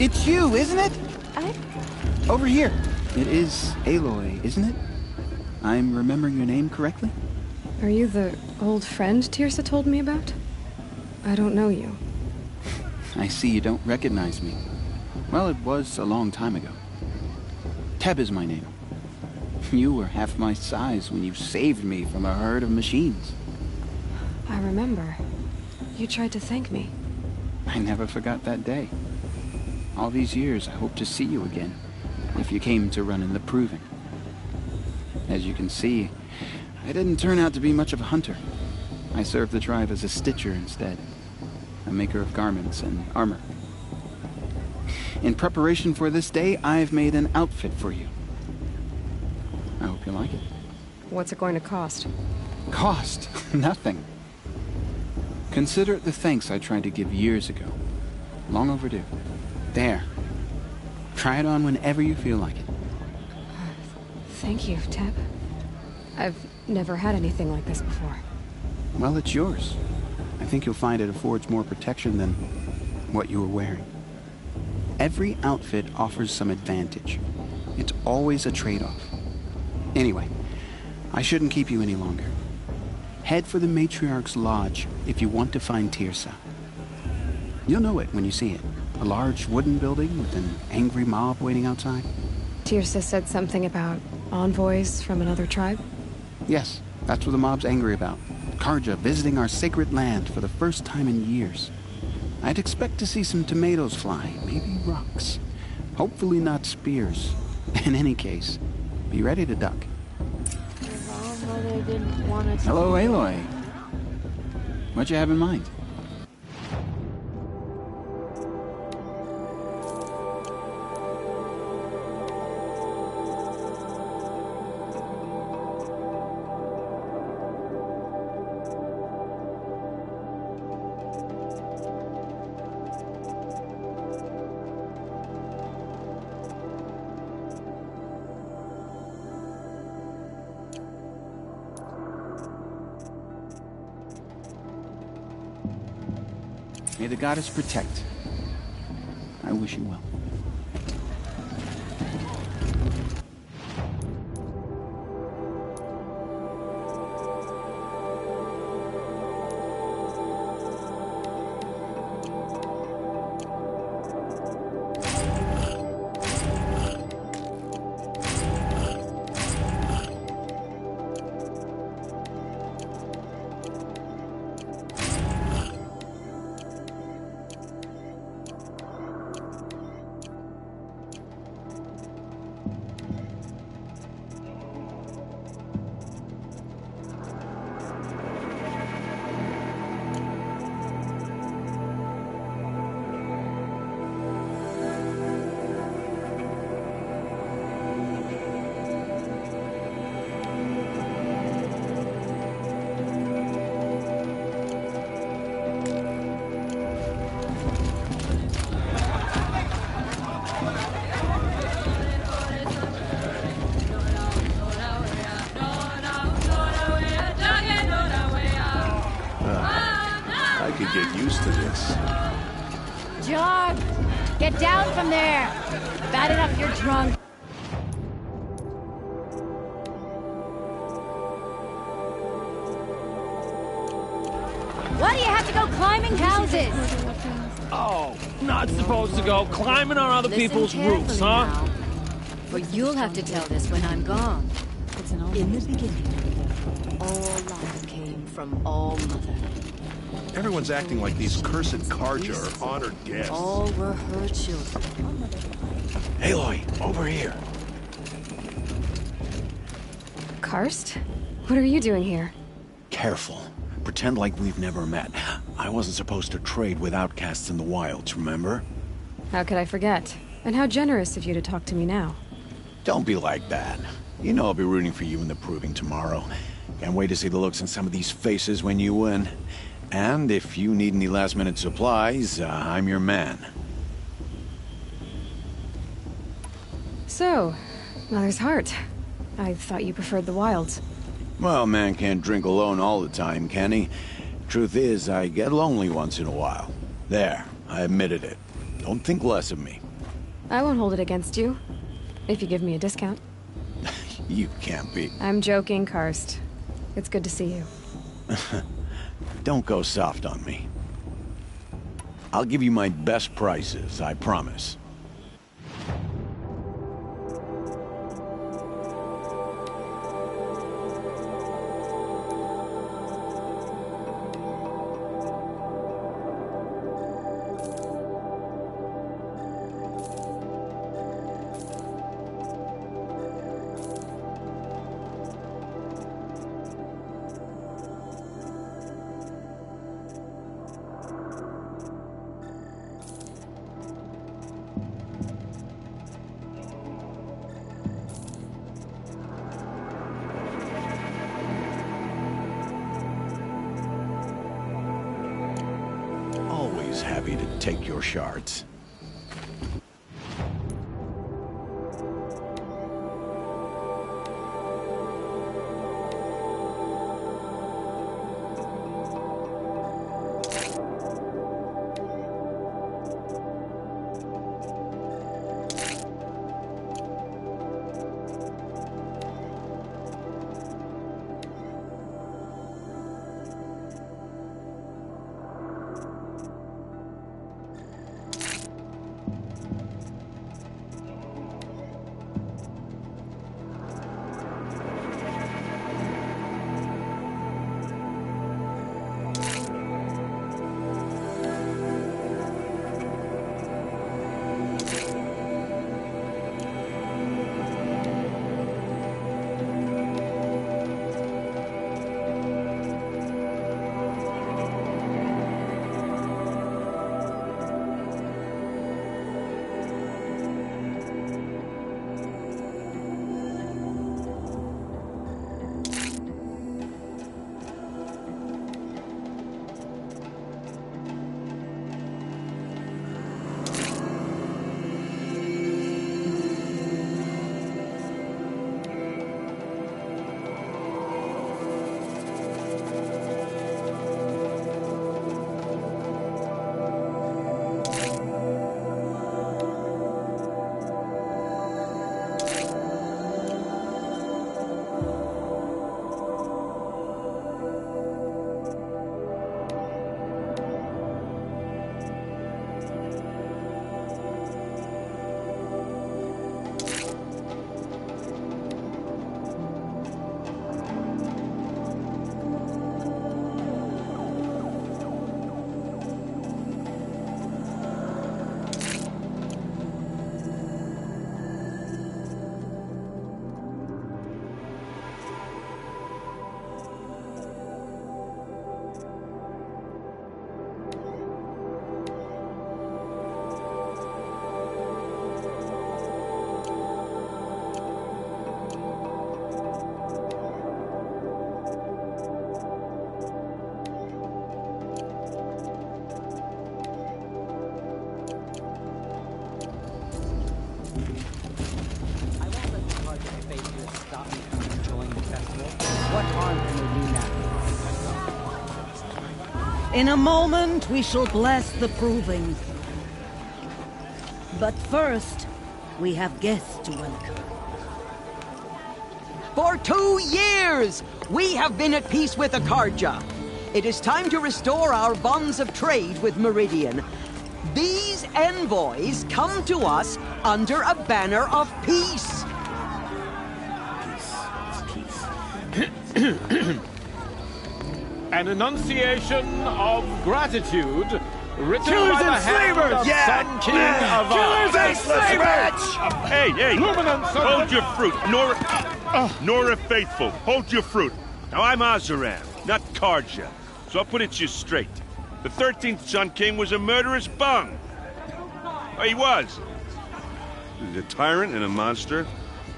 It's you, isn't it? I... Over here. It is Aloy, isn't it? I'm remembering your name correctly? Are you the old friend Teersa told me about? I don't know you. I see you don't recognize me. Well, it was a long time ago. Teb is my name. You were half my size when you saved me from a herd of machines. I remember. You tried to thank me. I never forgot that day. All these years, I hope to see you again, if you came to run in the Proving. As you can see, I didn't turn out to be much of a hunter. I served the tribe as a stitcher instead, a maker of garments and armor. In preparation for this day, I've made an outfit for you. I hope you like it. What's it going to cost? Cost? Nothing. Consider it the thanks I tried to give years ago. Long overdue. There. Try it on whenever you feel like it. Thank you, Teb. I've never had anything like this before. Well, it's yours. I think you'll find it affords more protection than what you were wearing. Every outfit offers some advantage. It's always a trade-off. Anyway, I shouldn't keep you any longer. Head for the Matriarch's Lodge if you want to find Teersa. You'll know it when you see it. A large wooden building with an angry mob waiting outside. Teersa said something about envoys from another tribe? Yes, that's what the mob's angry about. Carja visiting our sacred land for the first time in years. I'd expect to see some tomatoes fly, maybe rocks. Hopefully not spears. In any case, be ready to duck. Hello, Aloy. What you have in mind? May the goddess protect. I wish you well. I could get used to this. John, get down from there. Bad enough you're drunk. Why do you have to go climbing houses? Oh, not supposed to go climbing on other people's roofs, huh? Now, for you'll have to tell this when I'm gone. In the beginning, all life came from All Mother. Everyone's acting like these cursed Carja are honored guests. All were her children. Aloy, over here. Karst? What are you doing here? Careful. Pretend like we've never met. I wasn't supposed to trade with outcasts in the wilds, remember? How could I forget? And how generous of you to talk to me now. Don't be like that. You know I'll be rooting for you in the Proving tomorrow. Can't wait to see the looks on some of these faces when you win. And if you need any last-minute supplies, I'm your man. So, Mother's Heart. I thought you preferred the wilds. Well, man can't drink alone all the time, can he? Truth is, I get lonely once in a while. There, I admitted it. Don't think less of me. I won't hold it against you. If you give me a discount. You can't be. I'm joking, Karst. It's good to see you. Don't go soft on me. I'll give you my best prices, I promise. Always happy to take your shards. In a moment, we shall bless the proving. But first, we have guests to welcome. For 2 years, we have been at peace with the Carja. It is time to restore our bonds of trade with Meridian. These envoys come to us under a banner of peace. An enunciation of gratitude written Killers by the and hand slavers! of Yeah! Sun King of Killers and slavers! Hey, Luminance of hold the- your fruit. Nora Faithful, hold your fruit. Now, I'm Oseram, not Carja, so I'll put it to you straight. The 13th Sun King was a murderous bung. Oh, he was. He was a tyrant and a monster.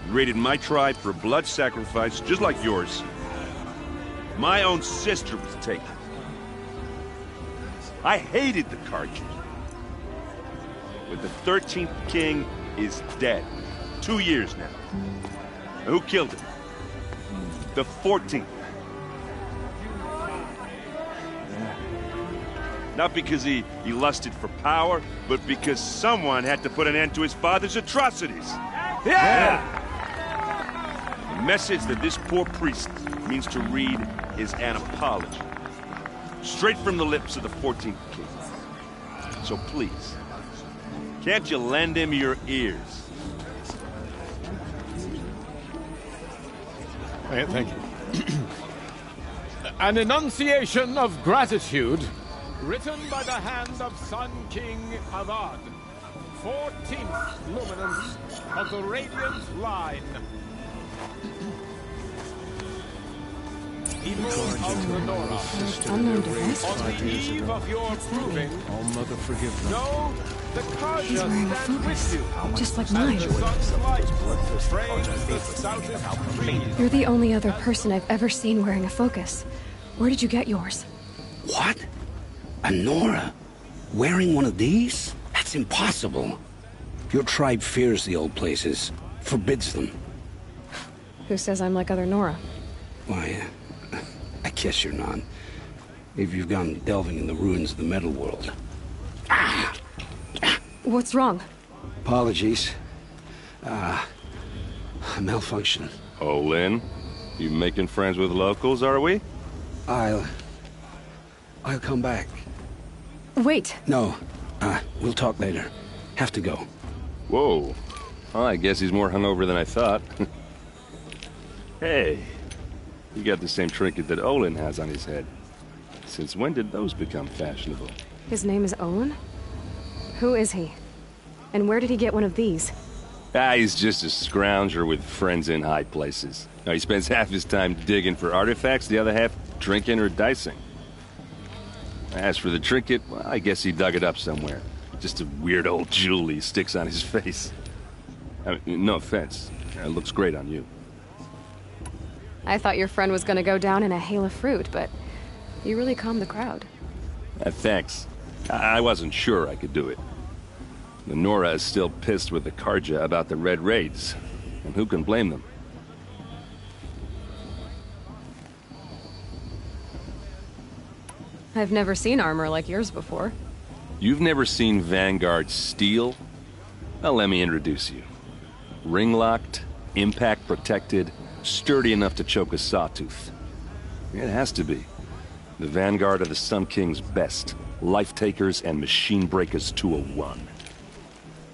He raided my tribe for a blood sacrifice, just like yours. My own sister was taken. I hated the Carja. But the 13th king is dead. 2 years now. Now, who killed him? The 14th. Not because he lusted for power, but because someone had to put an end to his father's atrocities. Yeah! The message that this poor priest means to read is an apology. Straight from the lips of the 14th king. So please, can't you lend him your ears? Thank you. An enunciation of gratitude, written by the hand of Sun King Avad, 14th luminance of the Radiant Line. People of the Nora, Unknown device? on the eve of your proving, Oh, Mother, forgive them. know the He's Karja wearing a stand with focus, you. just like And mine. the sun's light frames the stoutest trees. You're the only other person I've ever seen wearing a focus. Where did you get yours? What? A Nora? Wearing one of these? That's impossible. Your tribe fears the old places, forbids them. Who says I'm like other Nora? Why, I guess you're not. If you've gone delving in the ruins of the metal world. What's wrong? Apologies. A malfunction. Oh, Lynn, you making friends with locals, are we? I'll come back. Wait. No, we'll talk later. Have to go. Whoa. Well, I guess he's more hungover than I thought. Hey, you got the same trinket that Olin has on his head. Since when did those become fashionable? His name is Owen? Who is he? And where did he get one of these? He's just a scrounger with friends in high places. Now, he spends half his time digging for artifacts, the other half drinking or dicing. As for the trinket, well, I guess he dug it up somewhere. Just a weird old jewel he sticks on his face. I mean, no offense. It looks great on you. I thought your friend was gonna go down in a hail of fruit, but you really calmed the crowd. Thanks. I wasn't sure I could do it. The Nora is still pissed with the Karja about the Red Raids, and who can blame them? I've never seen armor like yours before. You've never seen Vanguard steel? Well, let me introduce you. Ring-locked, impact-protected, sturdy enough to choke a sawtooth. It has to be. The Vanguard of the Sun King's best. Life-takers and machine-breakers 201.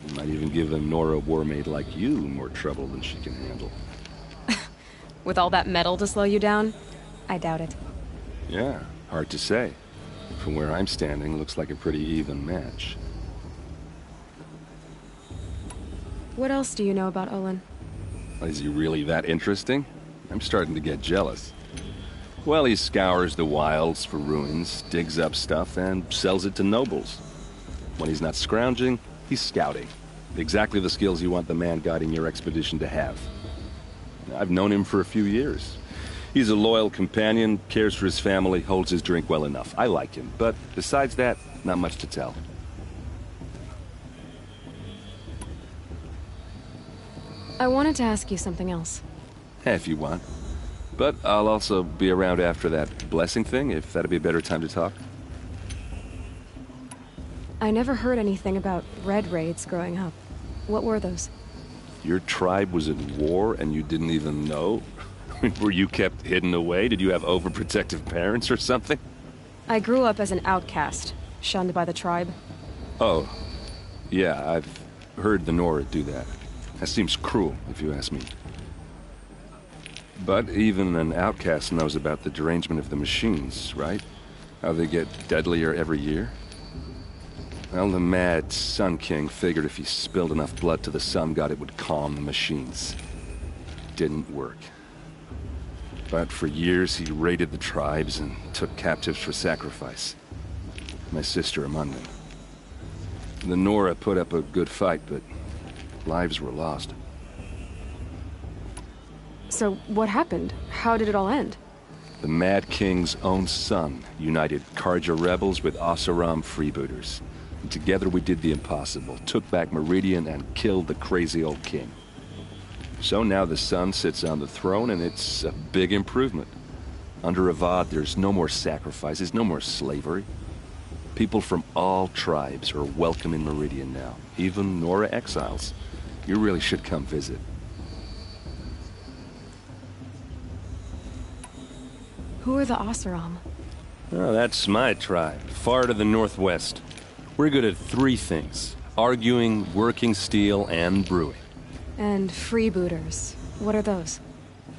You might even give a Nora warmaid like you more trouble than she can handle. With all that metal to slow you down? I doubt it. Yeah, hard to say. From where I'm standing, looks like a pretty even match. What else do you know about Olin? Is he really that interesting? I'm starting to get jealous. Well, he scours the wilds for ruins, digs up stuff, and sells it to nobles. When he's not scrounging, he's scouting. Exactly the skills you want the man guiding your expedition to have. I've known him for a few years. He's a loyal companion, cares for his family, holds his drink well enough. I like him, but besides that, not much to tell. I wanted to ask you something else. If you want. But I'll also be around after that blessing thing, if that'd be a better time to talk. I never heard anything about Red Raids growing up. What were those? Your tribe was at war and you didn't even know? Were you kept hidden away? Did you have overprotective parents or something? I grew up as an outcast, shunned by the tribe. Oh, yeah, I've heard the Nora do that. That seems cruel, if you ask me. But even an outcast knows about the derangement of the machines, right? How they get deadlier every year? Well, the mad Sun King figured if he spilled enough blood to the Sun God, it would calm the machines. Didn't work. But for years, he raided the tribes and took captives for sacrifice. My sister among them. The Nora put up a good fight, but lives were lost. So what happened? How did it all end? The Mad King's own son united Karja rebels with Oseram freebooters. And together we did the impossible, took back Meridian and killed the crazy old king. So now the son sits on the throne and it's a big improvement. Under Avad, there's no more sacrifices, no more slavery. People from all tribes are welcome in Meridian now, even Nora exiles. You really should come visit. Who are the Oseram? Oh, that's my tribe, far to the northwest. We're good at 3 things: arguing, working steel, and brewing. And freebooters. What are those?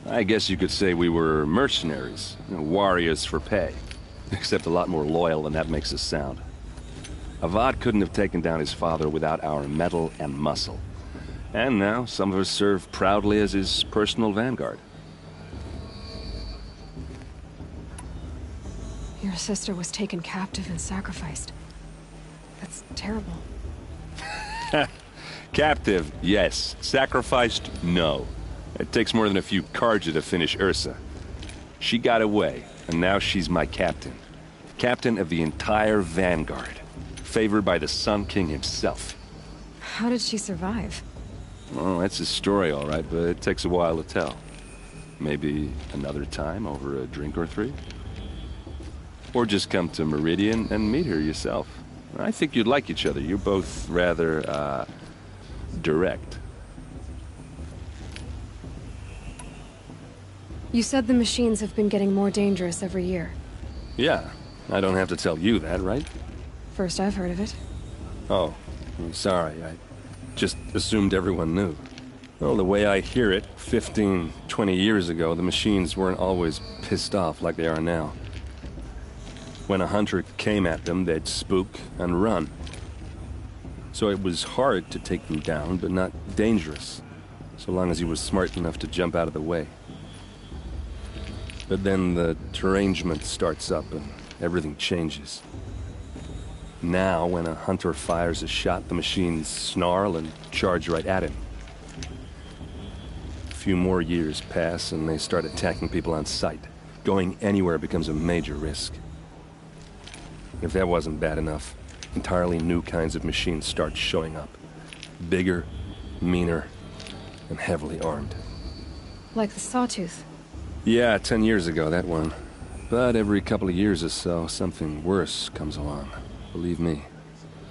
I guess you could say we were mercenaries, warriors for pay. Except a lot more loyal than that makes us sound. Avad couldn't have taken down his father without our metal and muscle. And now, some of us serve proudly as his personal vanguard. Your sister was taken captive and sacrificed. That's terrible. Captive, yes. Sacrificed, no. It takes more than a few Carja to finish Ursa. She got away, and now she's my captain. Captain of the entire Vanguard. Favored by the Sun King himself. How did she survive? Well, that's a story, all right, but it takes a while to tell. Maybe another time over a drink or 3? Or just come to Meridian and meet her yourself. I think you'd like each other. You're both rather, direct. You said the machines have been getting more dangerous every year. Yeah, I don't have to tell you that, right? First I've heard of it. Oh, I'm sorry. I just assumed everyone knew. Well, the way I hear it, 15, 20 years ago, the machines weren't always pissed off like they are now. When a hunter came at them, they'd spook and run. So it was hard to take them down, but not dangerous, so long as he was smart enough to jump out of the way. But then the derangement starts up and everything changes. Now, when a hunter fires a shot, the machines snarl and charge right at him. A few more years pass and they start attacking people on sight. Going anywhere becomes a major risk. If that wasn't bad enough, entirely new kinds of machines start showing up. Bigger, meaner, and heavily armed. Like the Sawtooth. Yeah, 10 years ago, that one. But every couple of years or so, something worse comes along. Believe me.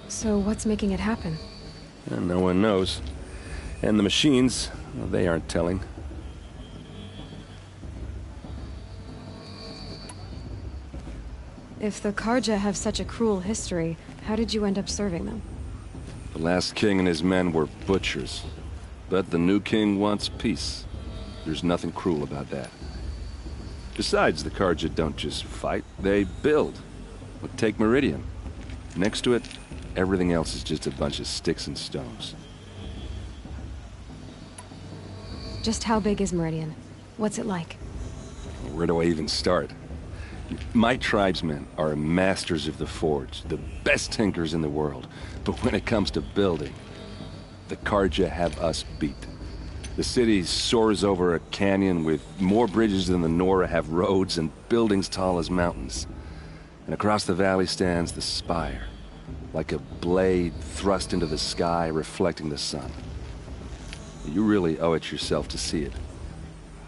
So what's making it happen? And no one knows. And the machines, well, they aren't telling. If the Carja have such a cruel history, how did you end up serving them? The last king and his men were butchers. But the new king wants peace. There's nothing cruel about that. Besides, the Carja don't just fight, they build. But take Meridian. Next to it, everything else is just a bunch of sticks and stones. Just how big is Meridian? What's it like? Where do I even start? My tribesmen are masters of the forge, the best tinkers in the world. But when it comes to building, the Carja have us beat. The city soars over a canyon with more bridges than the Nora have roads and buildings tall as mountains. And across the valley stands the spire, like a blade thrust into the sky reflecting the sun. You really owe it yourself to see it.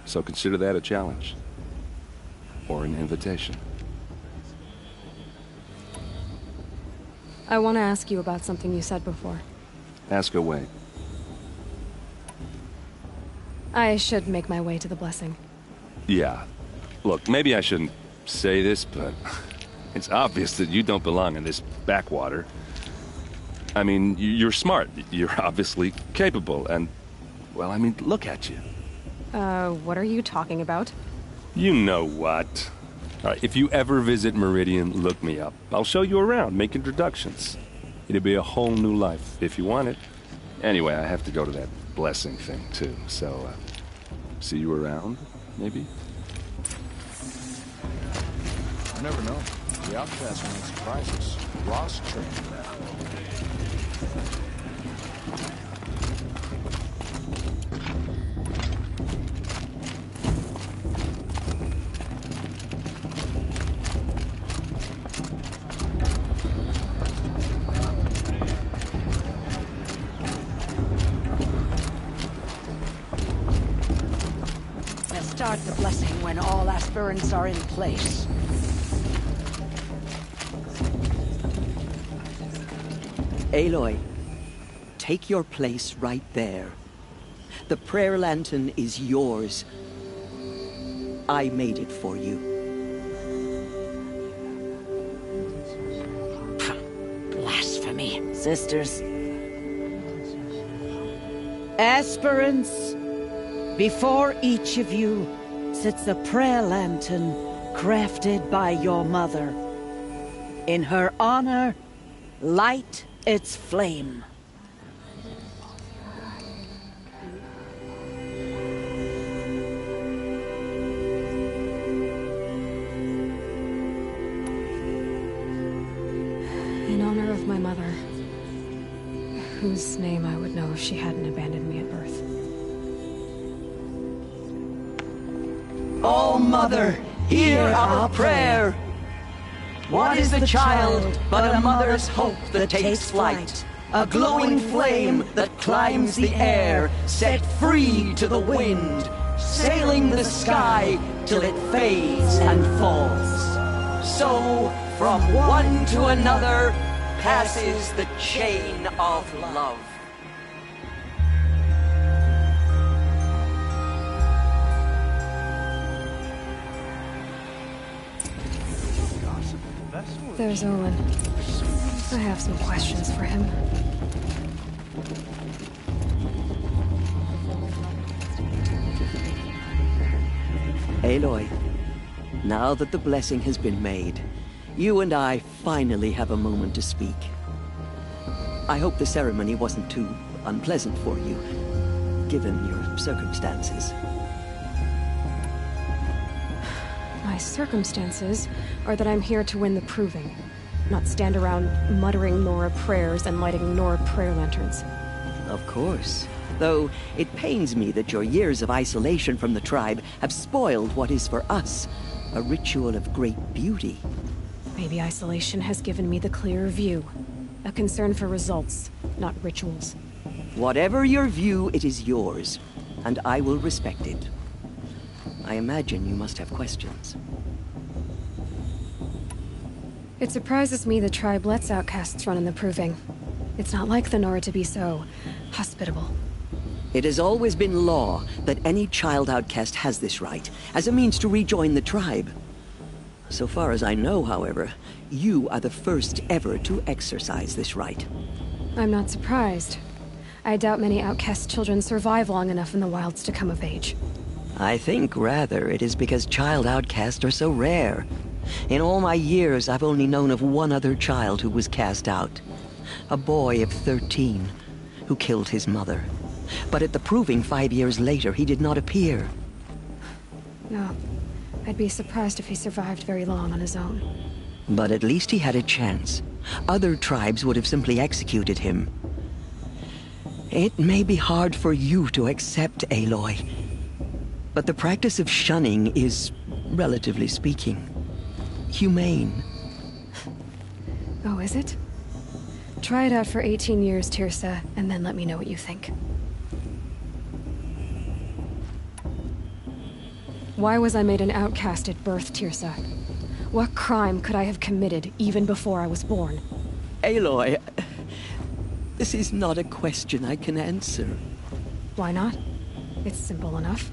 So consider that a challenge. Or an invitation. I want to ask you about something you said before. Ask away. I should make my way to the blessing. Yeah. Look, maybe I shouldn't say this, but it's obvious that you don't belong in this backwater. I mean, you're smart. You're obviously capable, and, well, I mean, look at you. What are you talking about? You know what. All right, if you ever visit Meridian, look me up. I'll show you around, make introductions. It'll be a whole new life, if you want it. Anyway, I have to go to that blessing thing, too, so, see you around, maybe? You never know. The Outcast might surprise us. Ross trained that. Start the blessing when all aspirants are in place. Aloy, take your place right there. The prayer lantern is yours. I made it for you. Blasphemy, sisters. Aspirants, before each of you sits a prayer lantern crafted by your mother. In her honor, light its flame. In honor of my mother, whose name I would know if she hadn't abandoned me at birth. Oh, Mother, hear our prayer! What is the child but a mother's hope that takes flight? A glowing flame that climbs the air, set free to the wind, sailing the sky till it fades and falls. So, from one to another, passes the chain of love. There's Olin. I have some questions for him. Aloy, now that the blessing has been made, you and I finally have a moment to speak. I hope the ceremony wasn't too unpleasant for you, given your circumstances. My circumstances are that I'm here to win the proving, not stand around muttering Nora prayers and lighting Nora prayer lanterns. Of course. Though it pains me that your years of isolation from the tribe have spoiled what is for us a ritual of great beauty. Maybe isolation has given me the clearer view. A concern for results, not rituals. Whatever your view, it is yours, and I will respect it. I imagine you must have questions. It surprises me the tribe lets outcasts run in the proving. It's not like the Nora to be so hospitable. It has always been law that any child outcast has this right, as a means to rejoin the tribe. So far as I know, however, you are the first ever to exercise this right. I'm not surprised. I doubt many outcast children survive long enough in the wilds to come of age. I think, rather, it is because child outcasts are so rare. In all my years, I've only known of one other child who was cast out. A boy of 13, who killed his mother. But at the proving 5 years later, he did not appear. No. I'd be surprised if he survived very long on his own. But at least he had a chance. Other tribes would have simply executed him. It may be hard for you to accept, Aloy. But the practice of shunning is, relatively speaking, humane. Oh, is it? Try it out for 18 years, Teersa, and then let me know what you think. Why was I made an outcast at birth, Teersa? What crime could I have committed even before I was born? Aloy, this is not a question I can answer. Why not? It's simple enough.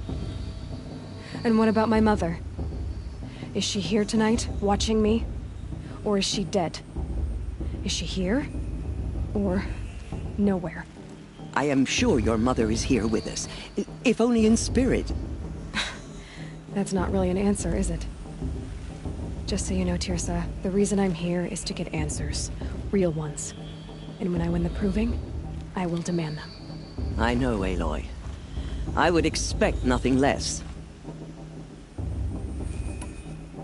And what about my mother? Is she here tonight, watching me? Or is she dead? Is she here? Or nowhere? I am sure your mother is here with us, if only in spirit. That's not really an answer, is it? Just so you know, Teersa, the reason I'm here is to get answers. Real ones. And when I win the proving, I will demand them. I know, Aloy. I would expect nothing less.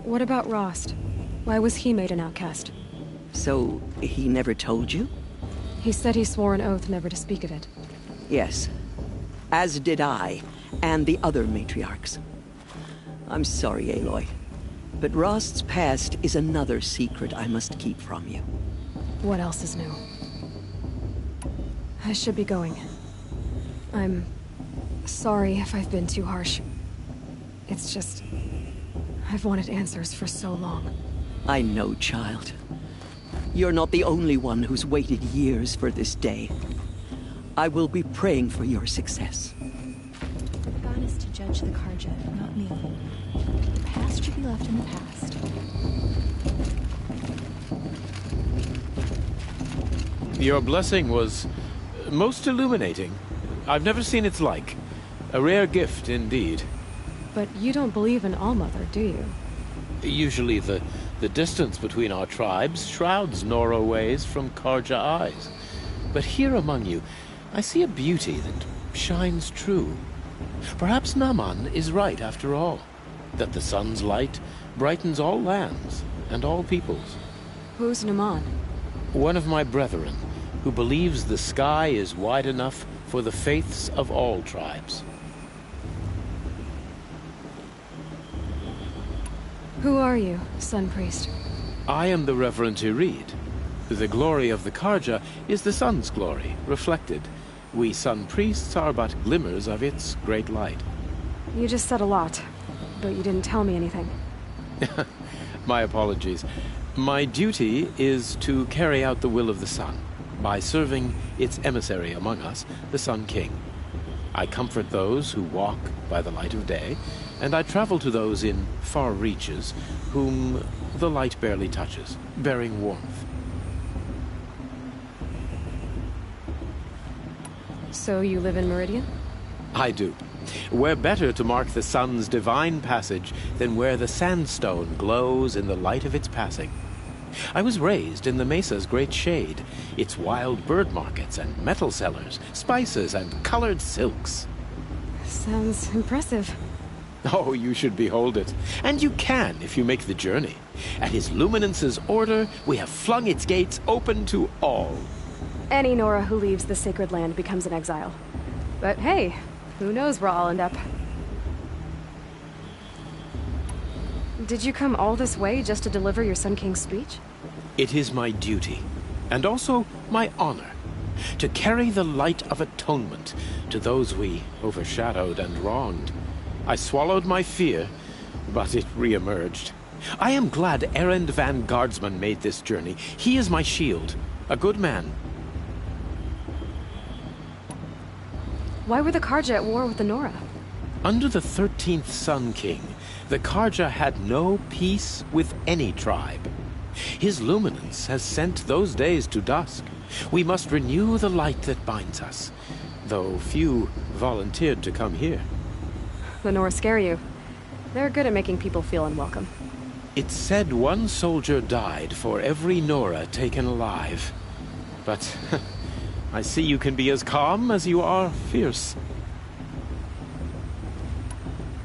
What about Rost? Why was he made an outcast? So, he never told you? He said he swore an oath never to speak of it. Yes. As did I, and the other matriarchs. I'm sorry, Aloy, but Rost's past is another secret I must keep from you. What else is new? I should be going. I'm sorry if I've been too harsh. It's just, I've wanted answers for so long. I know, child. You're not the only one who's waited years for this day. I will be praying for your success. God is to judge the Carja, not me. The past should be left in the past. Your blessing was most illuminating. I've never seen its like. A rare gift indeed. But you don't believe in Allmother, do you? Usually the distance between our tribes shrouds Nora ways from Carja eyes. But here among you, I see a beauty that shines true. Perhaps Naman is right after all, that the sun's light brightens all lands and all peoples. Who's Naman? One of my brethren, who believes the sky is wide enough for the faiths of all tribes. Who are you, Sun Priest? I am the Reverend Irid. The glory of the Carja is the sun's glory, reflected. We Sun Priests are but glimmers of its great light. You just said a lot, but you didn't tell me anything. My apologies. My duty is to carry out the will of the sun, by serving its emissary among us, the Sun King. I comfort those who walk by the light of day, and I travel to those in far reaches whom the light barely touches, bearing warmth. So you live in Meridian? I do. Where better to mark the sun's divine passage than where the sandstone glows in the light of its passing? I was raised in the mesa's great shade, its wild bird markets and metal cellars, spices and colored silks. Sounds impressive. Oh, you should behold it. And you can if you make the journey. At His Luminance's order, we have flung its gates open to all. Any Nora who leaves the sacred land becomes an exile. But hey, who knows where I'll end up. Did you come all this way just to deliver your Sun King's speech? It is my duty, and also my honor, to carry the light of atonement to those we overshadowed and wronged. I swallowed my fear, but it re-emerged. I am glad Erend van Guardsman made this journey. He is my shield, a good man. Why were the Carja at war with the Nora? Under the 13th Sun King, the Carja had no peace with any tribe. His luminance has sent those days to dusk. We must renew the light that binds us, though few volunteered to come here. The Nora scare you. They're good at making people feel unwelcome. It's said one soldier died for every Nora taken alive. But I see you can be as calm as you are fierce.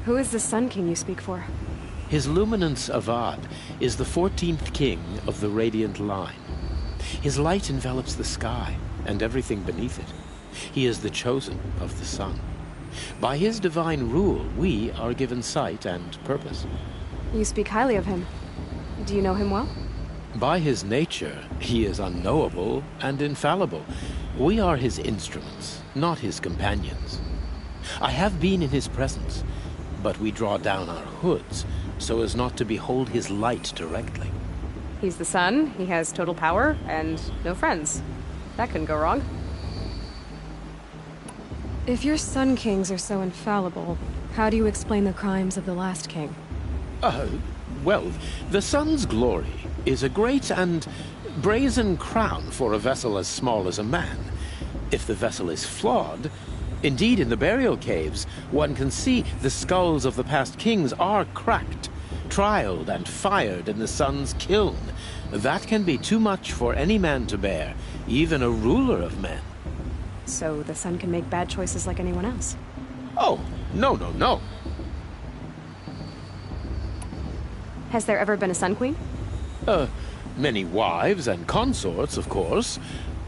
Who is the Sun King you speak for? His Luminance Avad is the 14th king of the Radiant Line. His light envelops the sky and everything beneath it. He is the chosen of the sun. By his divine rule, we are given sight and purpose. You speak highly of him. Do you know him well? By his nature, he is unknowable and infallible. We are his instruments, not his companions. I have been in his presence, but we draw down our hoods so as not to behold his light directly. He's the sun, he has total power, and no friends. That couldn't go wrong. If your Sun Kings are so infallible, how do you explain the crimes of the last king? Well, the sun's glory is a great and brazen crown for a vessel as small as a man. If the vessel is flawed, indeed in the burial caves, one can see the skulls of the past kings are cracked, trialed and fired in the sun's kiln. That can be too much for any man to bear, even a ruler of men. So the sun can make bad choices like anyone else? Oh, no. Has there ever been a Sun Queen? Many wives and consorts, of course.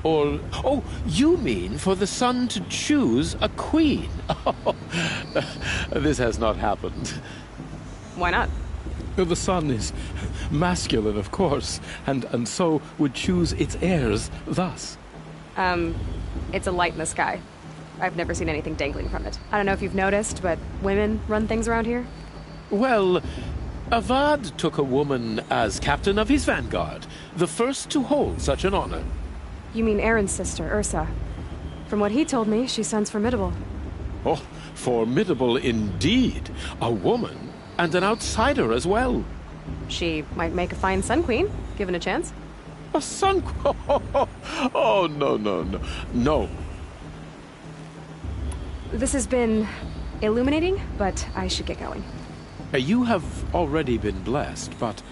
Or, oh, you mean for the sun to choose a queen? Oh, this has not happened. Why not? The sun is masculine, of course, and so would choose its heirs thus. It's a light in the sky. I've never seen anything dangling from it. I don't know if you've noticed, but women run things around here. Well, Avad took a woman as captain of his vanguard, the first to hold such an honor. You mean Aaron's sister, Ursa. From what he told me, she sounds formidable. Oh, formidable indeed. A woman, and an outsider as well. She might make a fine Sun Queen, given a chance. A Sun Queen? Oh, no. This has been illuminating, but I should get going. You have already been blessed, but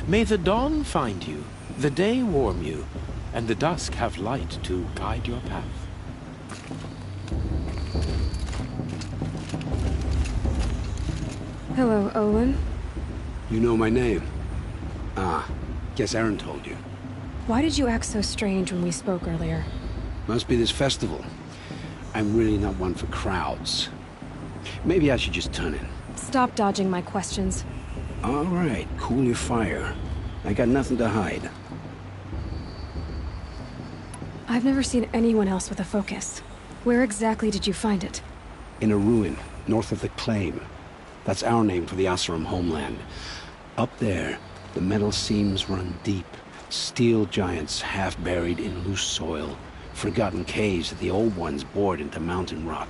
may the dawn find you, the day warm you, and the dusk have light to guide your path. Hello, Olin. You know my name? Ah, guess Aaron told you. Why did you act so strange when we spoke earlier? Must be this festival. I'm really not one for crowds. Maybe I should just turn in. Stop dodging my questions. All right, cool your fire. I got nothing to hide. I've never seen anyone else with a focus. Where exactly did you find it? In a ruin, north of the Claim. That's our name for the Oseram homeland. Up there, the metal seams run deep. Steel giants half buried in loose soil. Forgotten caves that the old ones bored into mountain rock.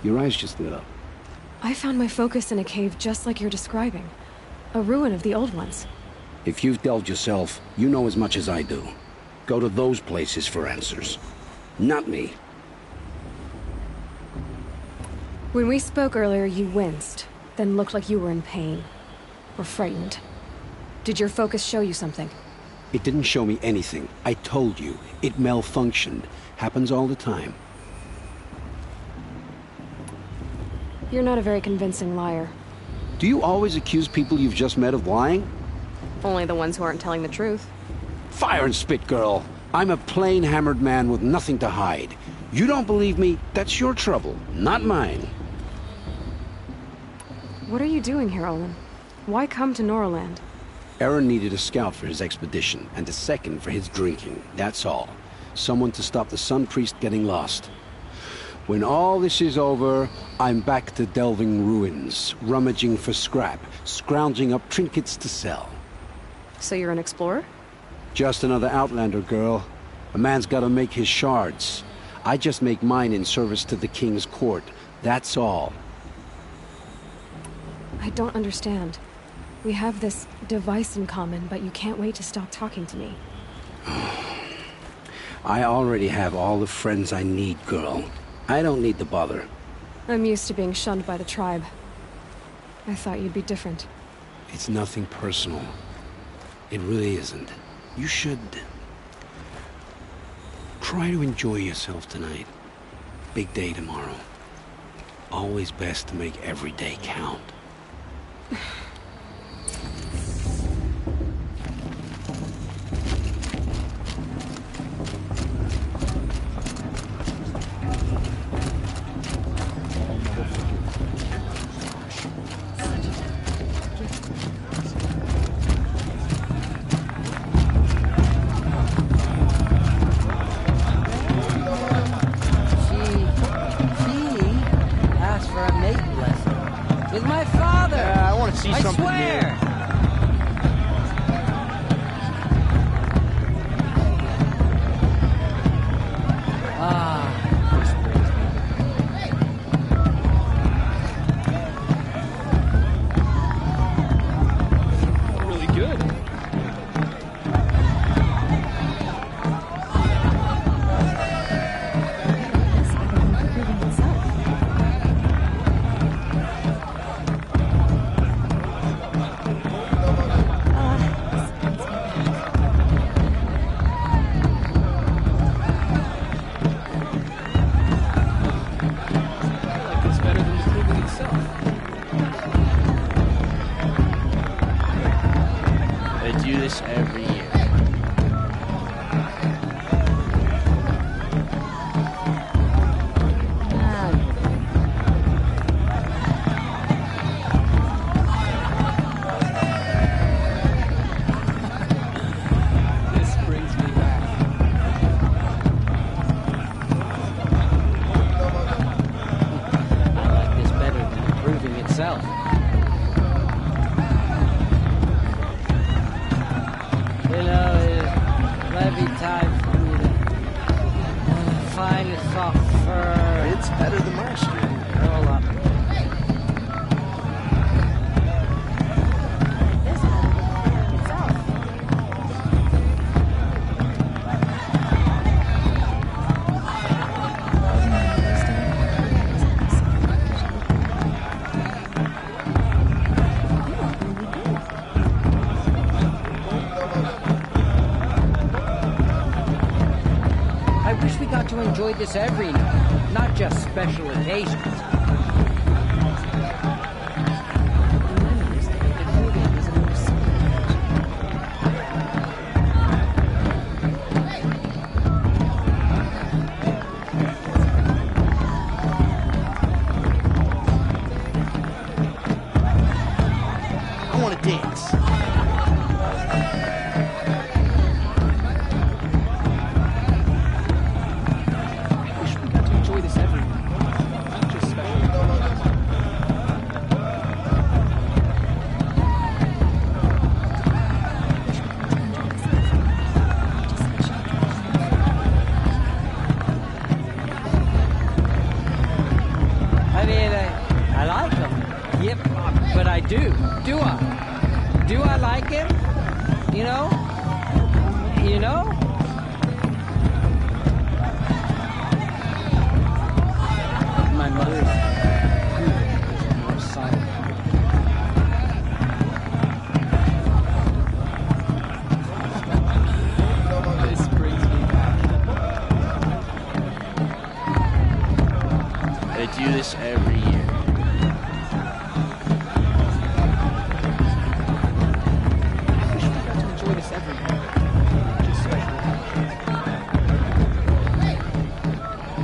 Your eyes just lit up. I found my focus in a cave just like you're describing. A ruin of the old ones. If you've delved yourself, you know as much as I do. Go to those places for answers. Not me. When we spoke earlier, you winced, then looked like you were in pain. Or frightened. Did your focus show you something? It didn't show me anything. I told you. It malfunctioned. Happens all the time. You're not a very convincing liar. Do you always accuse people you've just met of lying? Only the ones who aren't telling the truth. Fire and spit, girl. I'm a plain hammered man with nothing to hide. You don't believe me? That's your trouble, not mine. What are you doing here, Olin? Why come to Noraland? Aaron needed a scout for his expedition, and a second for his drinking. That's all. Someone to stop the Sun Priest getting lost. When all this is over, I'm back to delving ruins, rummaging for scrap, scrounging up trinkets to sell. So you're an explorer? Just another Outlander, girl. A man's gotta make his shards. I just make mine in service to the King's court. That's all. I don't understand. We have this device in common, but you can't wait to stop talking to me. I already have all the friends I need, girl. I don't need the bother. I'm used to being shunned by the tribe. I thought you'd be different. It's nothing personal. It really isn't. You should try to enjoy yourself tonight. Big day tomorrow. Always best to make every day count. be time for me to find a soft fur. It's better than last year. Roll up. To enjoy this every night, not just special occasions. I want to dance. Do I like him? You know? My mother's more silent. This brings me back. They do this every year.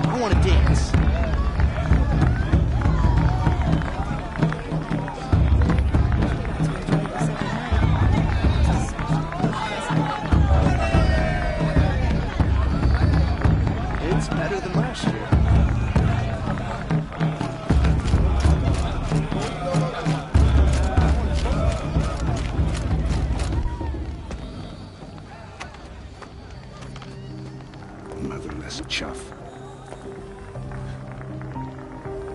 I want to dance. It's better than last year. Motherless chuff.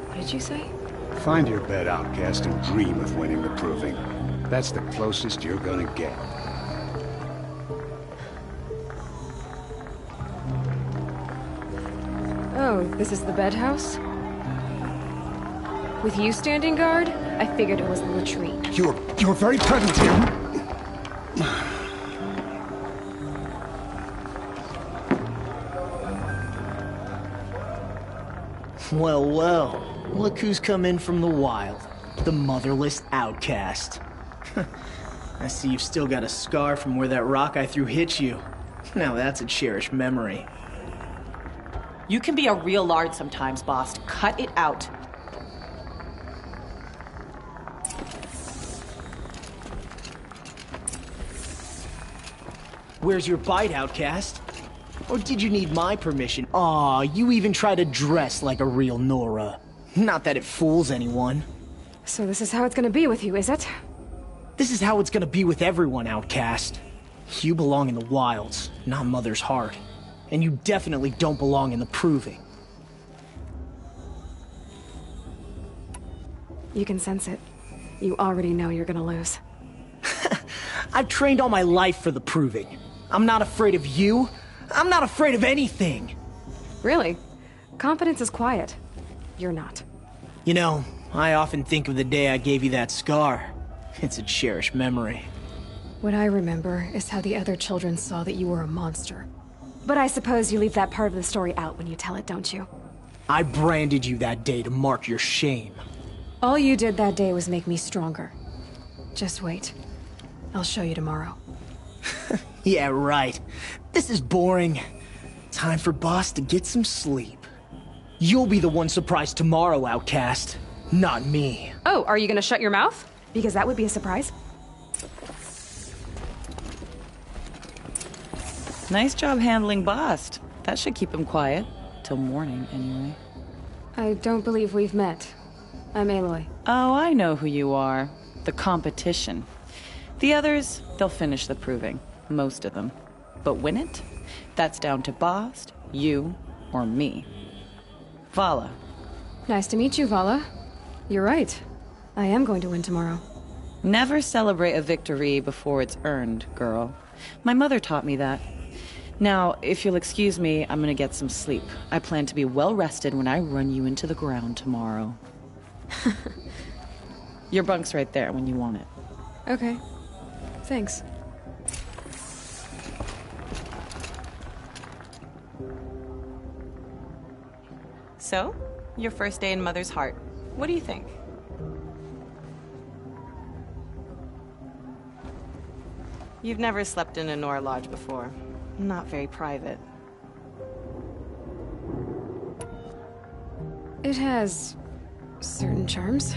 What did you say? Find your bed, outcast, and dream of winning the proving. That's the closest you're gonna get. Oh, this is the bed house? With you standing guard, I figured it was the latrine. You're very present here. Well, well. Look who's come in from the wild. The motherless outcast. I see you've still got a scar from where that rock I threw hit you. Now that's a cherished memory. You can be a real lard sometimes, boss. Cut it out. Where's your bite, outcast? Or did you need my permission? Aw, you even try to dress like a real Nora. Not that it fools anyone. So this is how it's gonna be with you, is it? This is how it's gonna be with everyone, outcast. You belong in the wilds, not Mother's heart. And you definitely don't belong in the proving. You can sense it. You already know you're gonna lose. I've trained all my life for the proving. I'm not afraid of you. I'm not afraid of anything. Really? Confidence is quiet. You're not. You know, I often think of the day I gave you that scar. It's a cherished memory. What I remember is how the other children saw that you were a monster. But I suppose you leave that part of the story out when you tell it, don't you? I branded you that day to mark your shame. All you did that day was make me stronger. Just wait. I'll show you tomorrow. Yeah, right. This is boring. Time for Boss to get some sleep. You'll be the one surprised tomorrow, outcast. Not me. Oh, are you gonna shut your mouth? Because that would be a surprise. Nice job handling Bast. That should keep him quiet. Till morning, anyway. I don't believe we've met. I'm Aloy. Oh, I know who you are. The competition. The others, they'll finish the proving. Most of them. But win it? That's down to Bast, you, or me. Vala. Nice to meet you, Vala. You're right. I am going to win tomorrow. Never celebrate a victory before it's earned, girl. My mother taught me that. Now, if you'll excuse me, I'm gonna get some sleep. I plan to be well rested when I run you into the ground tomorrow. Your bunk's right there when you want it. Okay. Thanks. So, your first day in Mother's Heart. What do you think? You've never slept in a Nora Lodge before. Not very private. It has certain charms.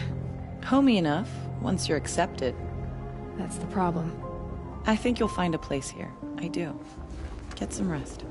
Homey enough, once you're accepted. That's the problem. I think you'll find a place here. I do. Get some rest.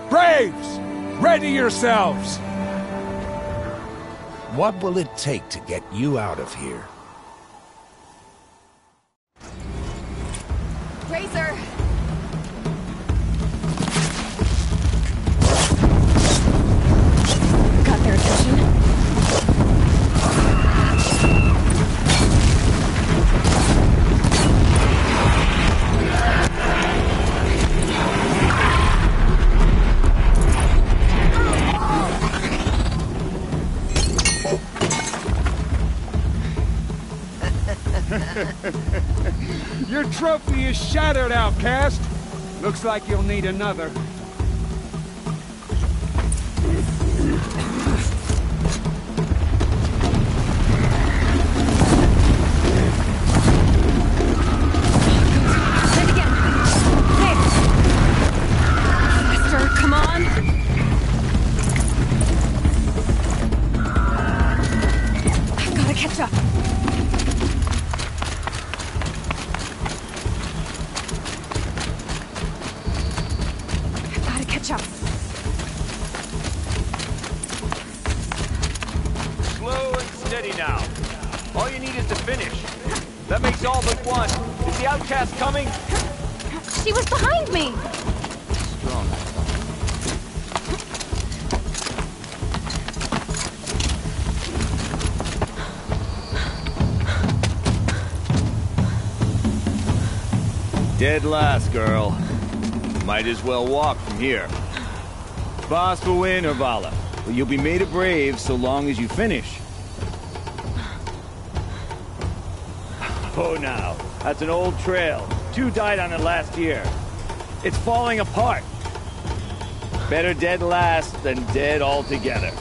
Braves! Ready yourselves! What will it take to get you out of here? Razor! Got their attention. Your trophy is shattered, outcast. Looks like you'll need another. Hit again. There. Faster, come on. I've gotta catch up. Up. Slow and steady now. All you need is to finish. That makes all but one. Is the outcast coming? She was behind me! Strong. Dead last, girl. Might as well walk from here. Bast will win or Vala. But you'll be made a brave so long as you finish. Oh, now. That's an old trail. 2 died on it last year. It's falling apart. Better dead last than dead altogether.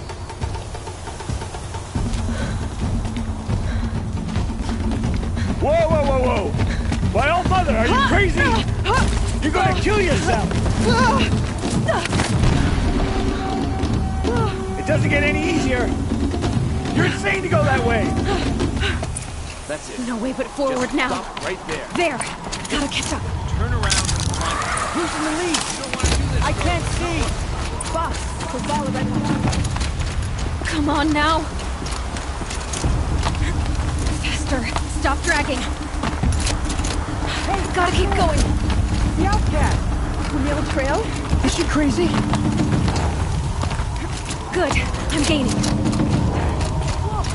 Whoa, whoa, whoa, whoa! My old mother, are you crazy? You're gonna kill yourself! It doesn't get any easier! You're insane to go that way! That's it. No way but forward Just now. stop right there. There. Gotta catch up. Turn around. Who's in the lead? You don't want to do this. I can't see! Bast, for Vala right. Come on now. Faster. Stop dragging. Hey, gotta keep going. The outcast! On the old trail? Is she crazy? Good. I'm gaining. Look!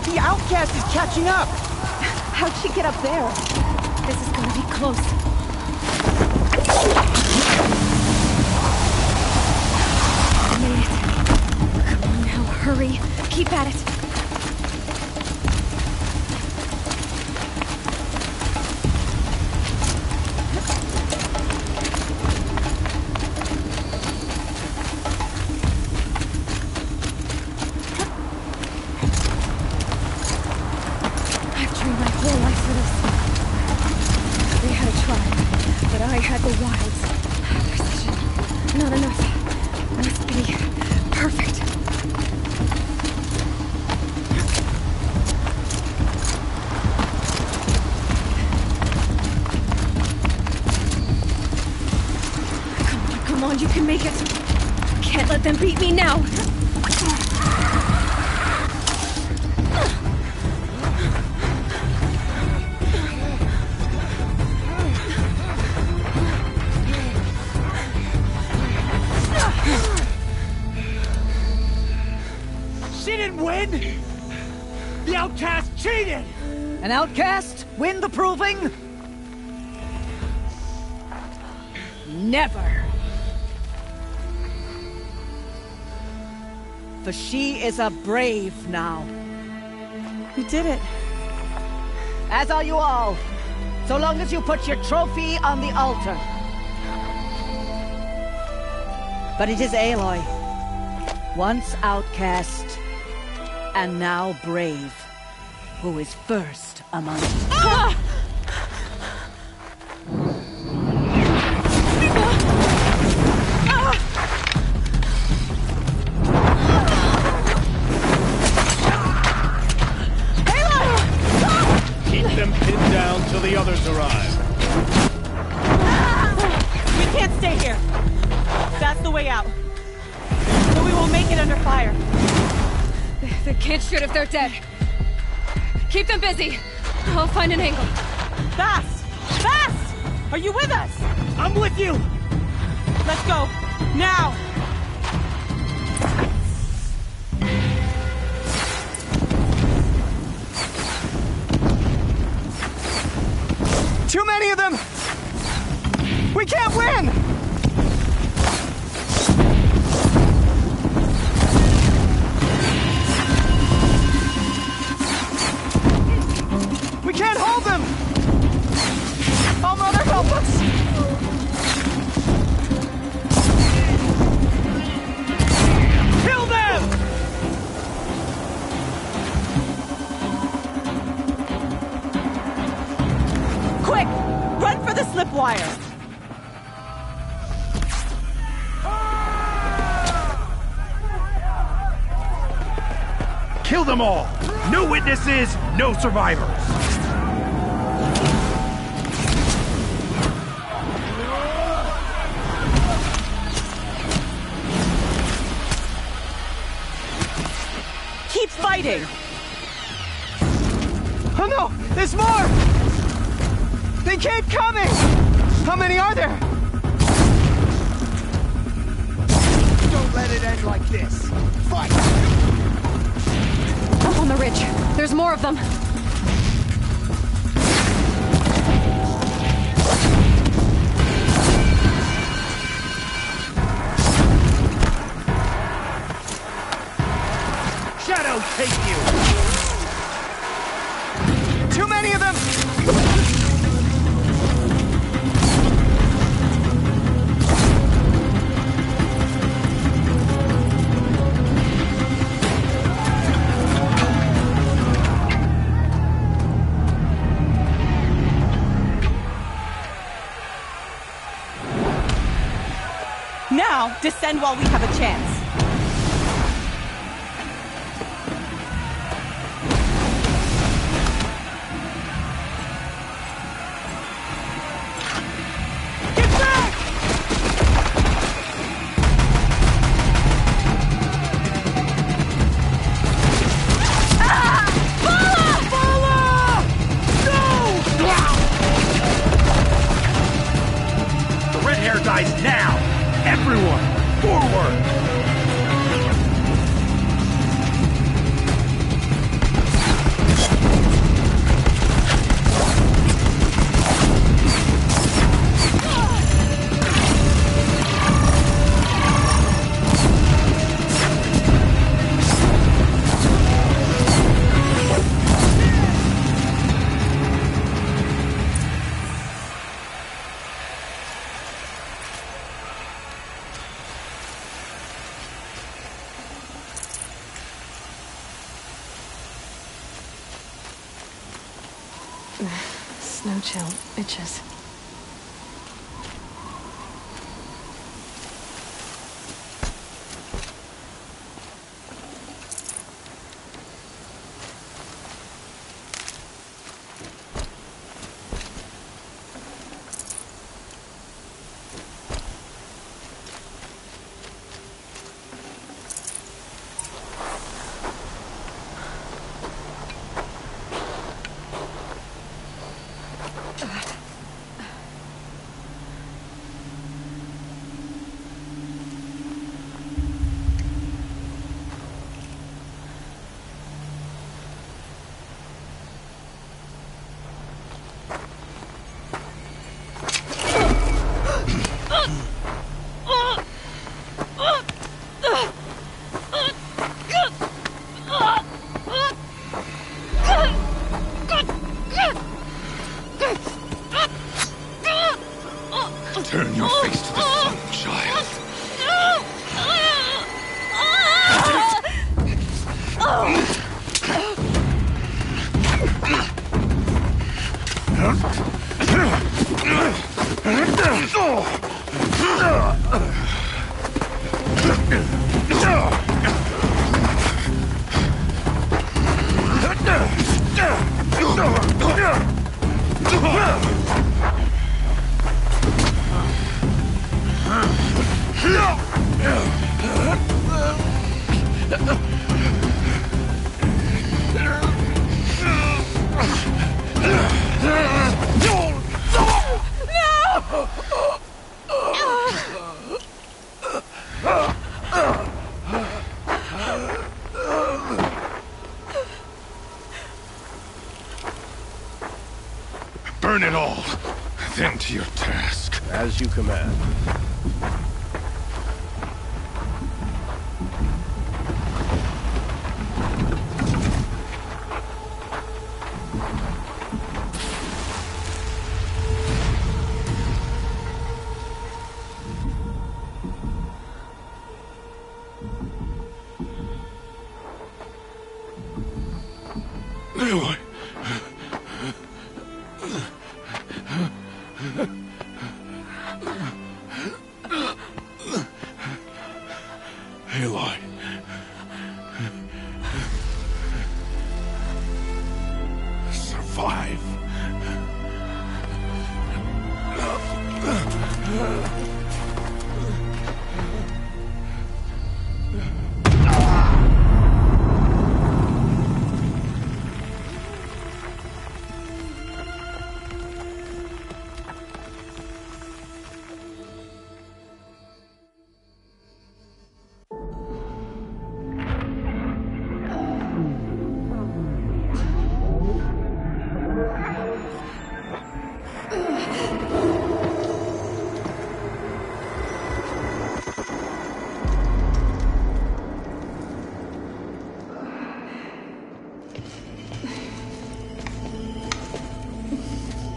The outcast is catching up! How'd she get up there? This is gonna be close. I made it. Come on now, hurry. Keep at it. I've trained my whole life for this. They had a tribe, but I had the wilds. Precision. Not enough. Must be perfect. Come on, you can make it. Can't let them beat me now. She didn't win! The outcast cheated! An outcast? Win the proving? Never! For she is a brave now. You did it. As are you all. So long as you put your trophy on the altar. But it is Aloy. Once outcast, and now brave, who is first among us. Ah! Keep them pinned down till the others arrive. We can't stay here. That's the way out. But we won't make it under fire. They can't shoot if they're dead. Keep them busy. I'll find an angle. Fast! Fast! Are you with us? I'm with you! Let's go. Now! Too many of them! We can't win! We can't hold them! Oh, Mother, help us! Kill them! Quick! Run for the slip wire! Kill them all! No witnesses, no survivors! Keep fighting! Oh no! There's more! They keep coming! How many are there? Don't let it end like this! Fight! Up on the ridge. There's more of them. Shadow take you! Too many of them! Now, descend while we have a chance. side now! Everyone, forward! Snow chill itches. Turn your face to the sun, child. Burn it all, then to your task. As you command. Aloy. Aloy. Survive.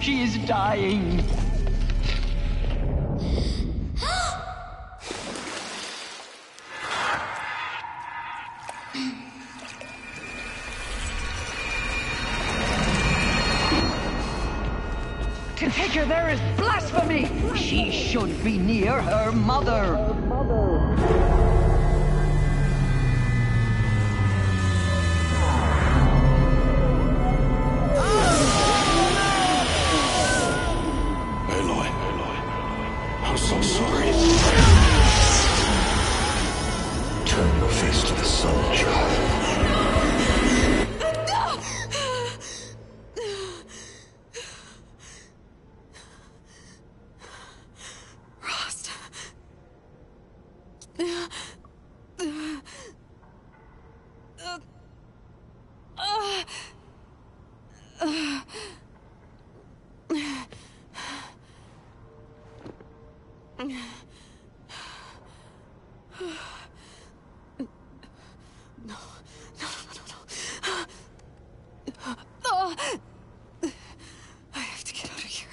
She is dying. To take her there is blasphemy. She should be near her mother. I'm so sorry. Turn your face to the sun, child. Rost. I have to get out of here.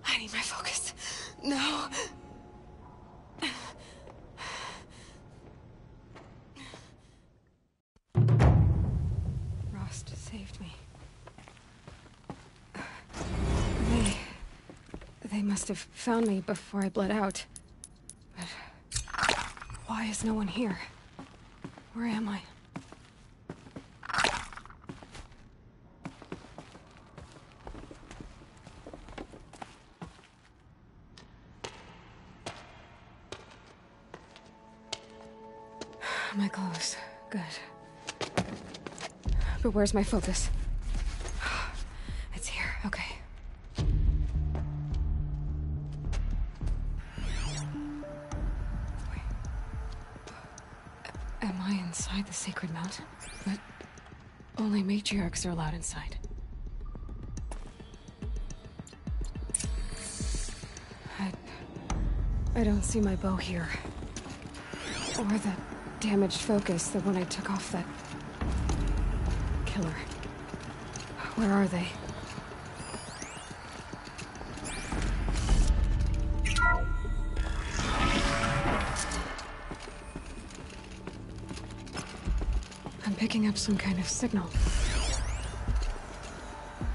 I need my focus. No. Rost saved me. They must have found me before I bled out. But why is no one here? Where am I? My clothes. Good. But where's my focus? It's here. Okay. Wait. Am I inside the sacred mountain? But only matriarchs are allowed inside. I don't see my bow here. Or the damaged focus, the one I took off that killer. Where are they? I'm picking up some kind of signal.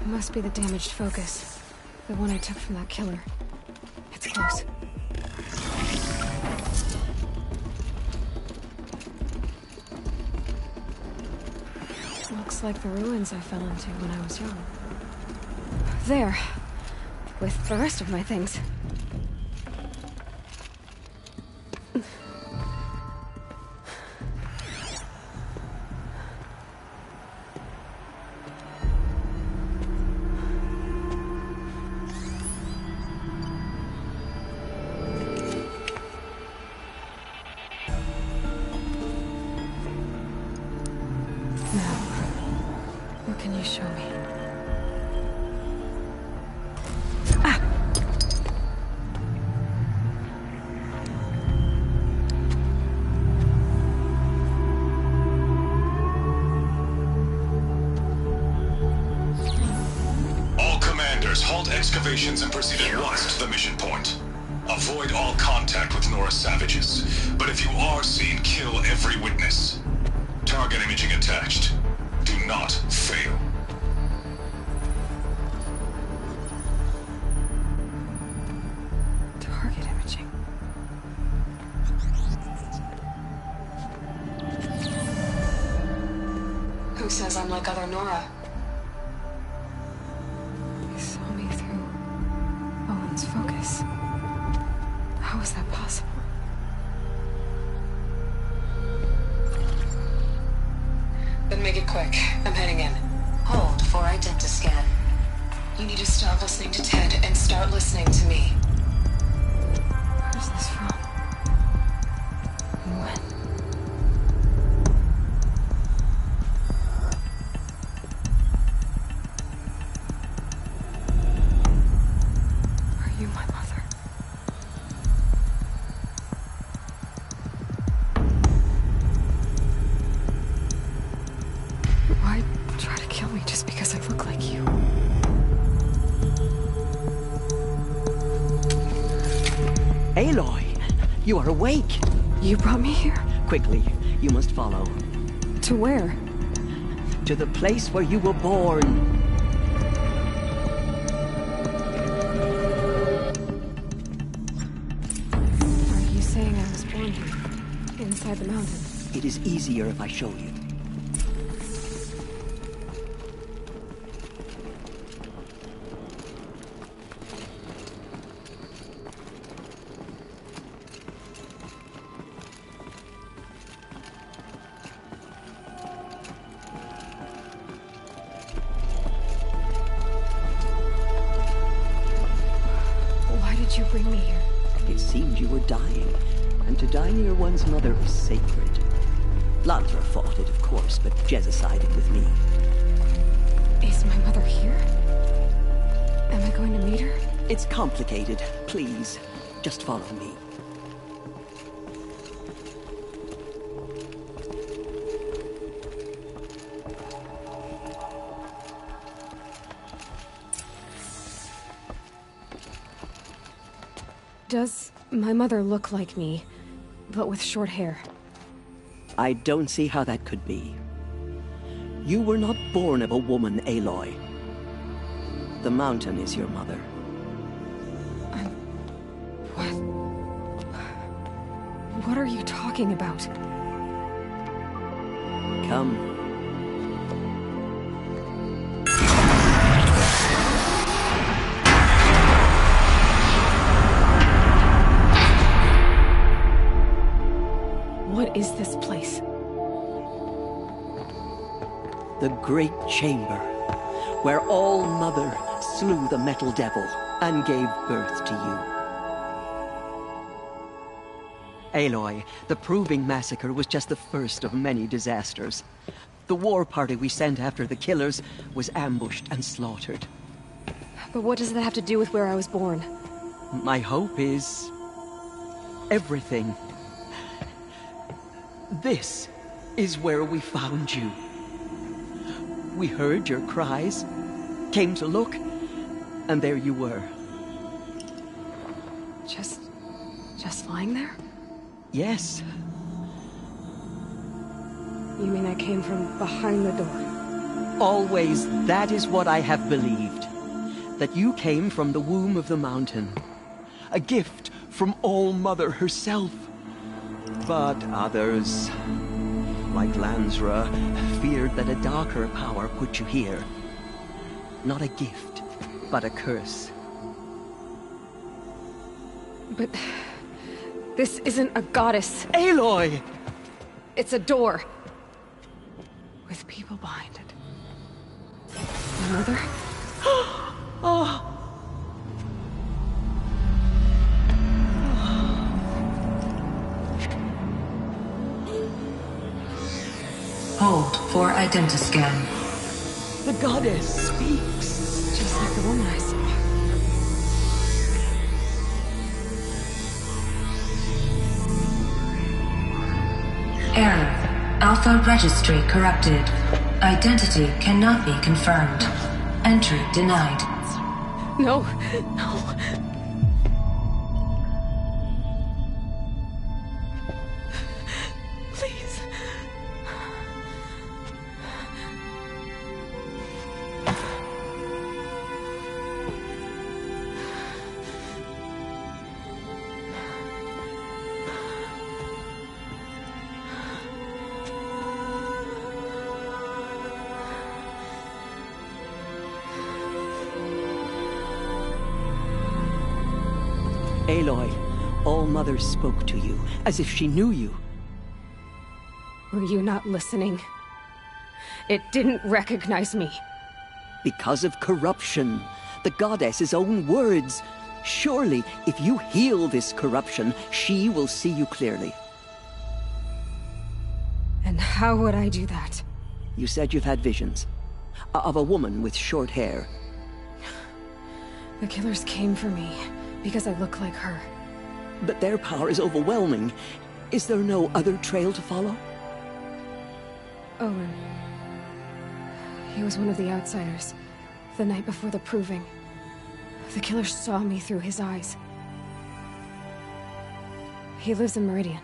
It must be the damaged focus, the one I took from that killer. It's close. Looks like the ruins I fell into when I was young. There. With the rest of my things. Excavations and proceed at once to the mission point. Avoid all contact with Nora savages, but if you are seen, kill every witness. Target imaging attached. Do not fail. Target imaging. Who says I'm like other Nora? Focus. How is that possible? Then make it quick. I'm heading in. Hold for identiscan. You need to stop listening to Ted and start listening to me. Where's this from? And when? Aloy, you are awake. You brought me here? Quickly, you must follow. To where? To the place where you were born. Are you saying I was born here? Inside the mountain? It is easier if I show you. You bring me here? It seemed you were dying, and to die near one's mother is sacred. Ladra fought it, of course, but Jezza sided with me. Is my mother here? Am I going to meet her? It's complicated. Please, just follow me. Does my mother look like me, but with short hair? I don't see how that could be. You were not born of a woman, Aloy. The mountain is your mother. What are you talking about? Come. What is this place? The Great Chamber, where All-Mother slew the Metal Devil and gave birth to you. Aloy, the Proving Massacre was just the first of many disasters. The war party we sent after the killers was ambushed and slaughtered. But what does that have to do with where I was born? My hope is... everything. This is where we found you. We heard your cries, came to look, and there you were. Just lying there? Yes. You mean I came from behind the door? Always, that is what I have believed. That you came from the womb of the mountain. A gift from All-Mother herself. But others, like Lansra, feared that a darker power put you here. Not a gift, but a curse. But... this isn't a goddess. Aloy! It's a door. With people behind it. My mother? Oh! Hold for identiscan. The goddess speaks. Just like the woman I saw. Error. Alpha registry corrupted. Identity cannot be confirmed. Entry denied. No, no. Please. Aloy, All-Mother spoke to you, as if she knew you. Were you not listening? It didn't recognize me. Because of corruption. The goddess's own words. Surely, if you heal this corruption, she will see you clearly. And how would I do that? You said you've had visions. Of a woman with short hair. The killers came for me. Because I look like her. But their power is overwhelming. Is there no other trail to follow? Owen. He was one of the outsiders. The night before the Proving. The killer saw me through his eyes. He lives in Meridian.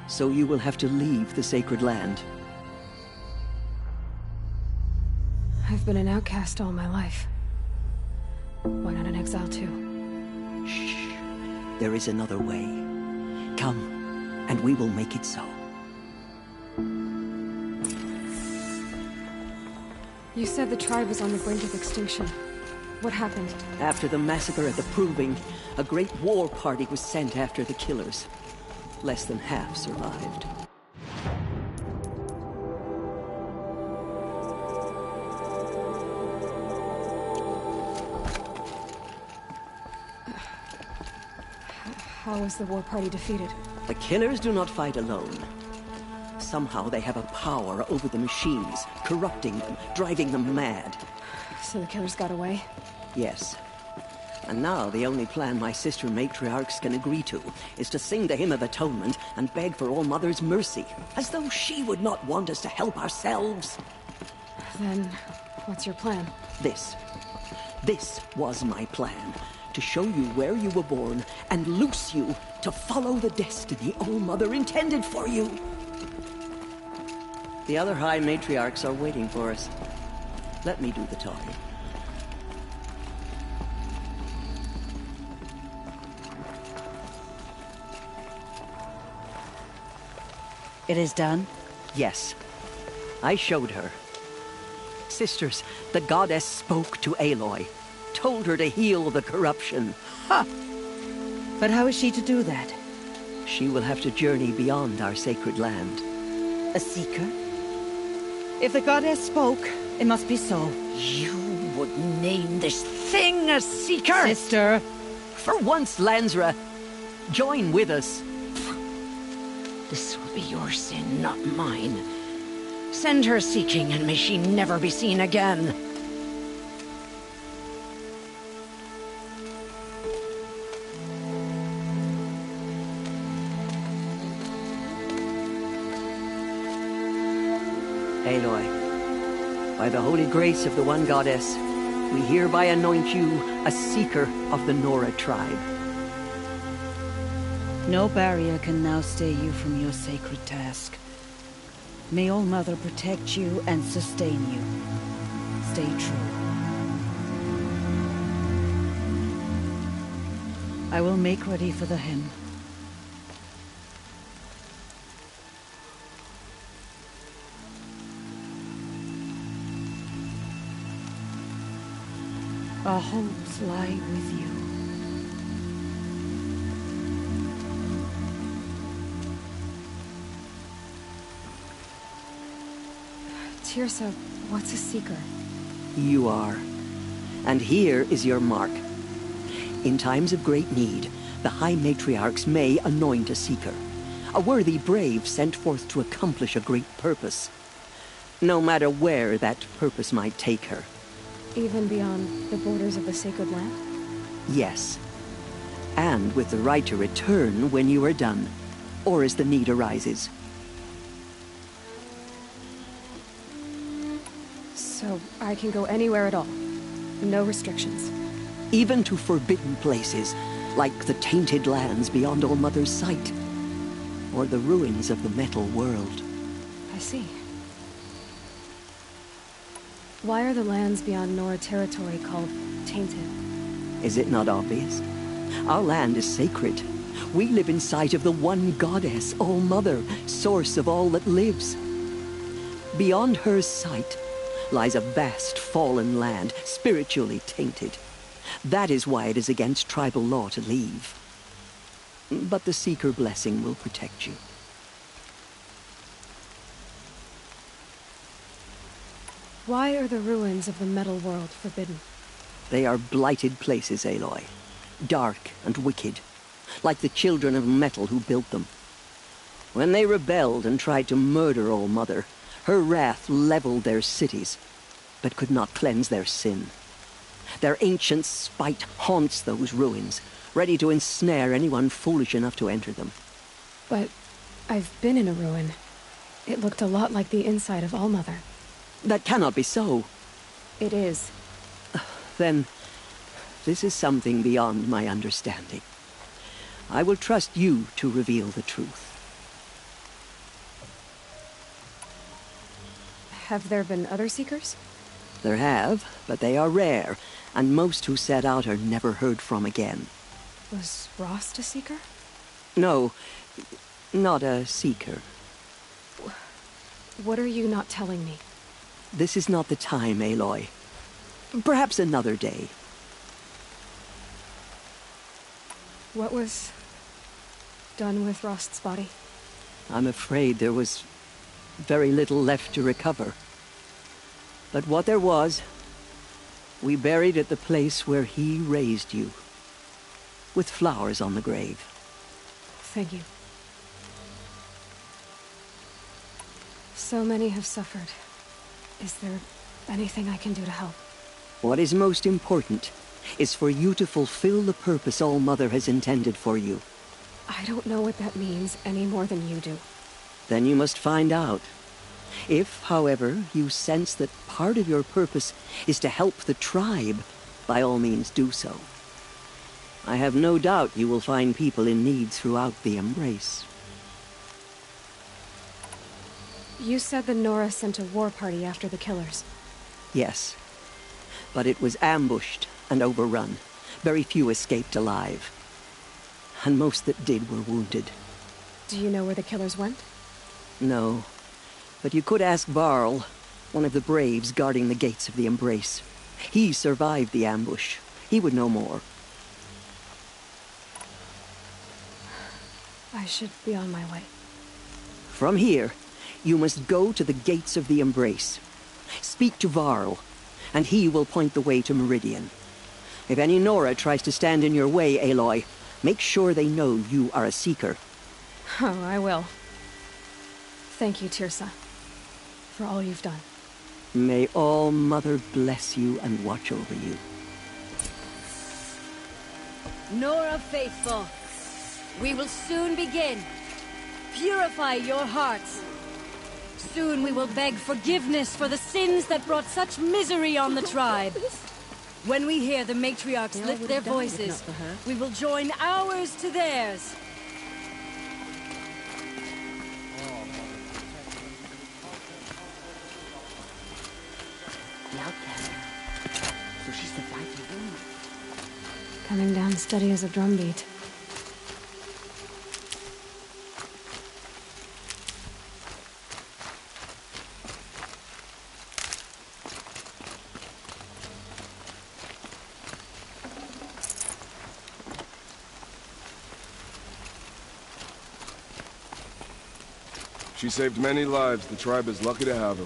So you will have to leave the sacred land. I've been an outcast all my life. Why not an exile too? Shh. There is another way. Come, and we will make it so. You said the tribe was on the brink of extinction. What happened? After the massacre at the Proving, a great war party was sent after the killers. Less than half survived. How was the war party defeated? The killers do not fight alone. somehow they have a power over the machines, corrupting them, driving them mad. So the killers got away? Yes. And now the only plan my sister matriarchs can agree to is to sing the Hymn of Atonement and beg for All Mother's mercy, as though she would not want us to help ourselves. Then, what's your plan? This was my plan. To show you where you were born and loose you to follow the destiny All Mother intended for you. The other High Matriarchs are waiting for us. Let me do the talking. It is done? Yes. I showed her. Sisters, the goddess spoke to Aloy. Told her to heal the corruption. Ha! But how is she to do that? She will have to journey beyond our sacred land. A seeker? If the goddess spoke, it must be so. You would name this thing a seeker? Sister! For once, Lansra, join with us. This will be your sin, not mine. Send her seeking, and may she never be seen again. Aloy, by the holy grace of the One Goddess, we hereby anoint you a seeker of the Nora tribe. No barrier can now stay you from your sacred task. May All Mother protect you and sustain you. Stay true. I will make ready for the hymn. Our hopes lie with you. Teersa, what's a seeker? You are. And here is your mark. In times of great need, the High Matriarchs may anoint a seeker. A worthy brave sent forth to accomplish a great purpose. No matter where that purpose might take her. Even beyond the borders of the sacred land? Yes. And with the right to return when you are done, or as the need arises. So I can go anywhere at all? No restrictions? Even to forbidden places, like the tainted lands beyond All Mother's sight. Or the ruins of the metal world. I see. Why are the lands beyond Nora territory called tainted? Is it not obvious? Our land is sacred. We live in sight of the One Goddess, All Mother, source of all that lives. Beyond her sight lies a vast fallen land, spiritually tainted. That is why it is against tribal law to leave. But the Seeker blessing will protect you. Why are the ruins of the metal world forbidden? They are blighted places, Aloy. Dark and wicked, like the children of metal who built them. When they rebelled and tried to murder All Mother, her wrath leveled their cities, but could not cleanse their sin. Their ancient spite haunts those ruins, ready to ensnare anyone foolish enough to enter them. But I've been in a ruin. It looked a lot like the inside of All Mother. That cannot be so. It is. Then, this is something beyond my understanding. I will trust you to reveal the truth. Have there been other Seekers? There have, but they are rare, and most who set out are never heard from again. Was Rost a Seeker? No, not a Seeker. What are you not telling me? This is not the time, Aloy. Perhaps another day. What was done with Rost's body? I'm afraid there was very little left to recover. But what there was, we buried at the place where he raised you, with flowers on the grave. Thank you. So many have suffered. Is there anything I can do to help? What is most important is for you to fulfill the purpose All-Mother has intended for you. I don't know what that means any more than you do. Then you must find out. If, however, you sense that part of your purpose is to help the tribe, by all means do so. I have no doubt you will find people in need throughout the Embrace. You said the Nora sent a war party after the killers. Yes, but it was ambushed and overrun. Very few escaped alive. And most that did were wounded. Do you know where the killers went? No, but you could ask Varl, one of the braves guarding the gates of the Embrace. He survived the ambush. He would know more. I should be on my way. From here, you must go to the gates of the Embrace. Speak to Varl, and he will point the way to Meridian. If any Nora tries to stand in your way, Aloy, make sure they know you are a Seeker. Oh, I will. Thank you, Teersa, for all you've done. May All-Mother bless you and watch over you. Nora Faithful, we will soon begin. Purify your hearts. Soon we will beg forgiveness for the sins that brought such misery on the tribe. When we hear the matriarchs lift their voices, we will join ours to theirs. The outcast now. So she survived the wound. Coming down steady as a drumbeat. She saved many lives. The tribe is lucky to have her.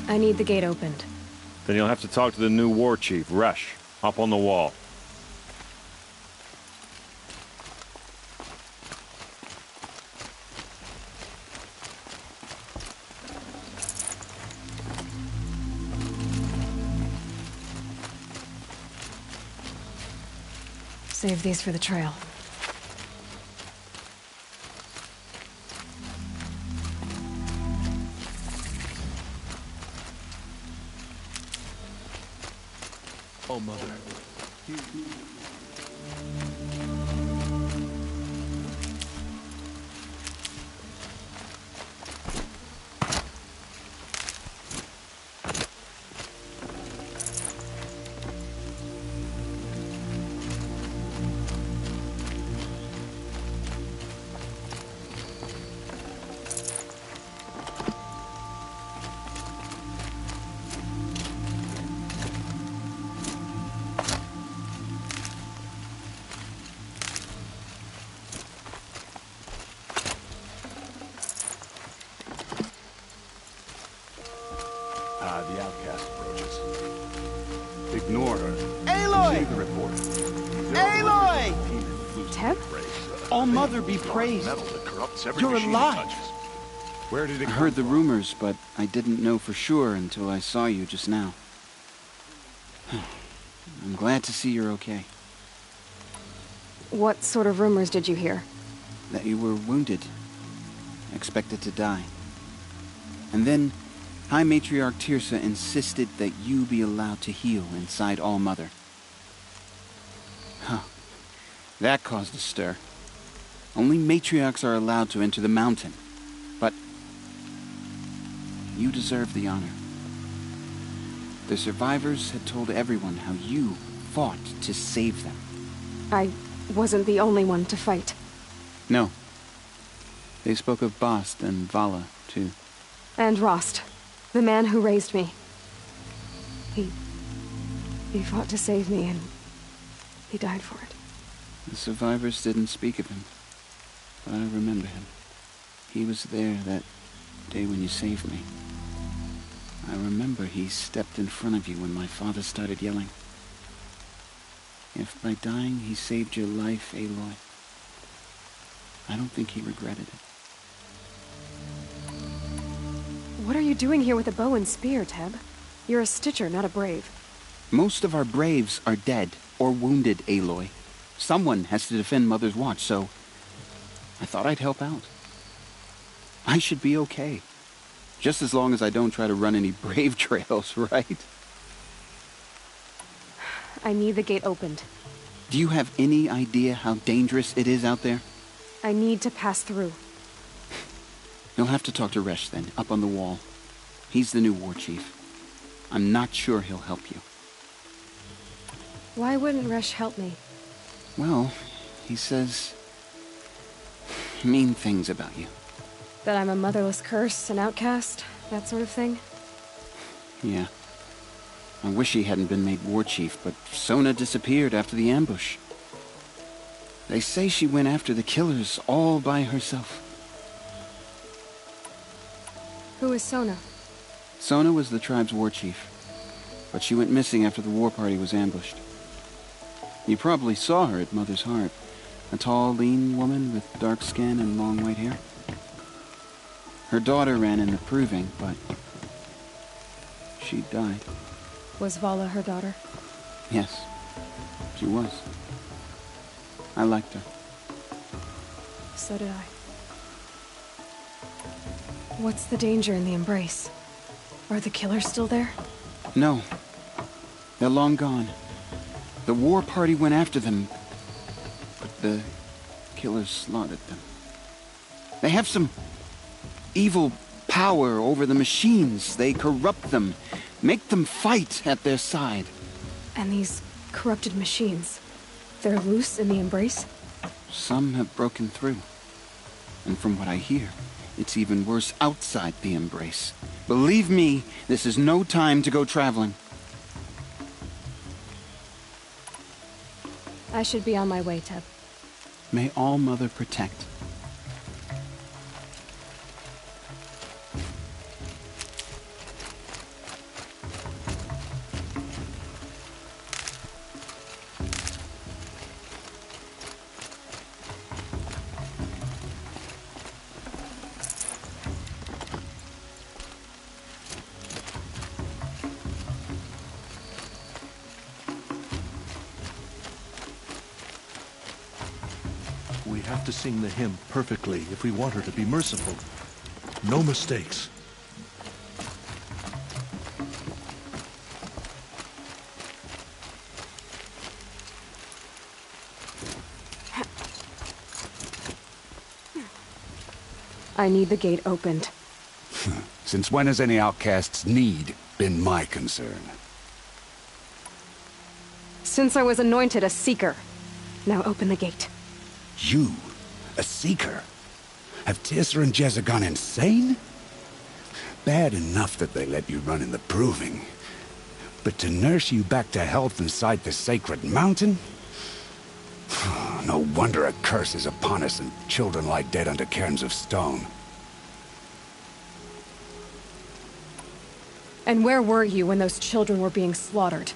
I need the gate opened. Then you'll have to talk to the new war chief, Resh, up on the wall. Save these for the trail. Oh, Mother. The outcast approaches. Ignore her. Aloy! See the report. Aloy! Teb? All-Mother be praised. Metal that corrupts every You're machine it alive. touches. Where did it I come heard the from? rumors, but I didn't know for sure until I saw you just now. I'm glad to see you're okay. What sort of rumors did you hear? That you were wounded. Expected to die. And then High Matriarch Tirsa insisted that you be allowed to heal inside All-Mother. Huh. That caused a stir. Only matriarchs are allowed to enter the mountain. But you deserve the honor. The survivors had told everyone how you fought to save them. I wasn't the only one to fight. No. They spoke of Bast and Vala, too. And Rost, the man who raised me. He fought to save me, and he died for it. The survivors didn't speak of him, but I remember him. He was there that day when you saved me. I remember he stepped in front of you when my father started yelling. If by dying he saved your life, Aloy, I don't think he regretted it. What are you doing here with a bow and spear, Teb? You're a Stitcher, not a Brave. Most of our Braves are dead or wounded, Aloy. Someone has to defend Mother's Watch, so I thought I'd help out. I should be okay. Just as long as I don't try to run any Brave trails, right? I need the gate opened. Do you have any idea how dangerous it is out there? I need to pass through. You'll have to talk to Resh then, up on the wall. He's the new war chief. I'm not sure he'll help you. Why wouldn't Resh help me? Well, he says mean things about you. That I'm a motherless curse, an outcast, that sort of thing? Yeah. I wish he hadn't been made war chief, but Sona disappeared after the ambush. They say she went after the killers all by herself. Who is Sona? Sona was the tribe's war chief, but she went missing after the war party was ambushed. You probably saw her at Mother's Heart. A tall, lean woman with dark skin and long white hair. Her daughter ran in the proving, but she died. Was Vala her daughter? Yes, she was. I liked her. So did I. What's the danger in the Embrace? Are the killers still there? No. They're long gone. The war party went after them, but the killers slaughtered them. They have some evil power over the machines. They corrupt them, make them fight at their side. And these corrupted machines, they're loose in the Embrace? Some have broken through. And from what I hear, it's even worse outside the Embrace. Believe me, this is no time to go traveling. I should be on my way, Teb. May All-Mother protect. We have to sing the hymn perfectly if we want her to be merciful. No mistakes. I need the gate opened. Since when has any outcast's need been my concern? Since I was anointed a Seeker. Now open the gate. You? A Seeker? Have Tirsa and Jezza gone insane? Bad enough that they let you run in the Proving. But to nurse you back to health inside the sacred mountain? No wonder a curse is upon us and children lie dead under cairns of stone. And where were you when those children were being slaughtered?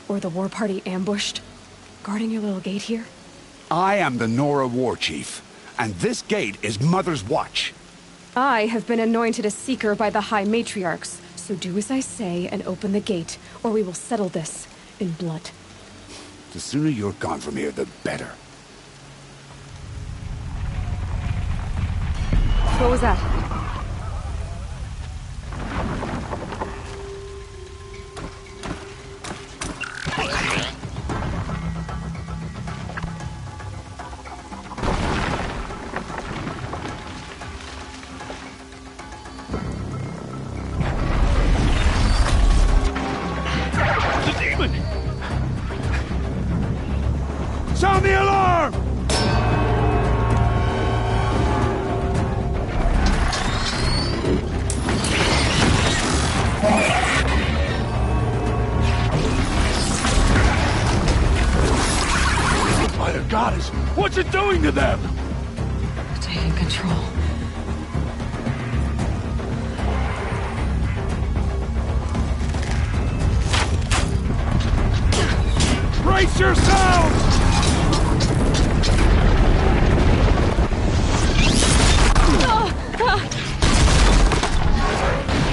Or the war party ambushed? Guarding your little gate here? I am the Nora War Chief, and this gate is Mother's Watch. I have been anointed a Seeker by the High Matriarchs, so do as I say and open the gate, or we will settle this in blood. The sooner you're gone from here, the better. What was that? Sound the alarm! Fire goddess, what's it doing to them? Taking control. Brace yourselves!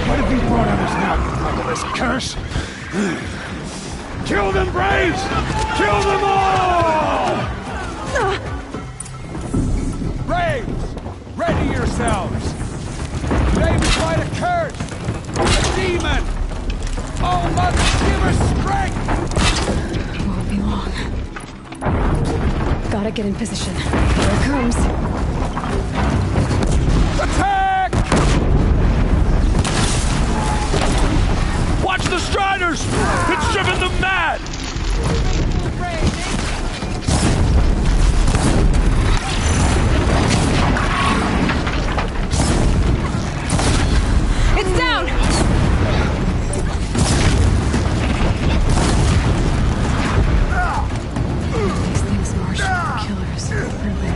What have you brought on us now, you motherless curse? Kill them, Braves! Kill them all! Braves, ready yourselves! They was by a curse! A demon! Oh, Mother, give her strength! It won't be long. Gotta get in position. Here it comes. Attack! Watch the Striders! It's driven them mad! It's down! These things march killers, really.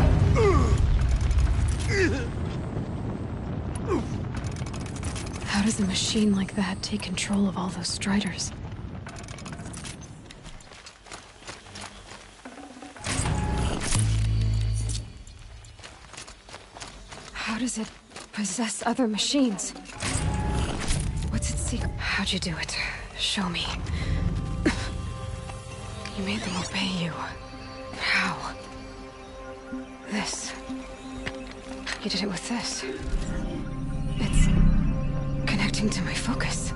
How does a machine like that take control of all those Striders? How does it possess other machines? What's its secret? How'd you do it? Show me. You made them obey you. How? This. You did it with this. It's connecting to my focus.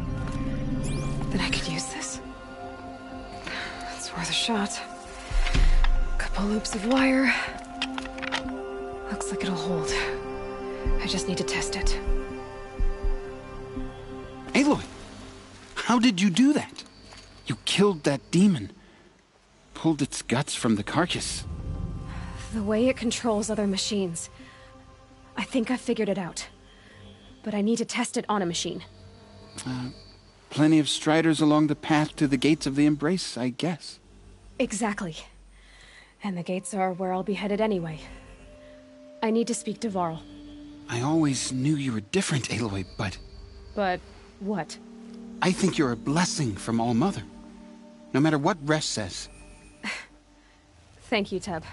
Then I could use this. It's worth a shot. Couple loops of wire. Looks like it'll hold. I just need to test it. Aloy, how did you do that? You killed that demon. Pulled its guts from the carcass. The way it controls other machines. I think I figured it out. But I need to test it on a machine. Plenty of Striders along the path to the gates of the Embrace, I guess. Exactly. And the gates are where I'll be headed anyway. I need to speak to Varl. I always knew you were different, Aloy, but... But what? I think you're a blessing from All-Mother. No matter what Resh says. Thank you, Teb.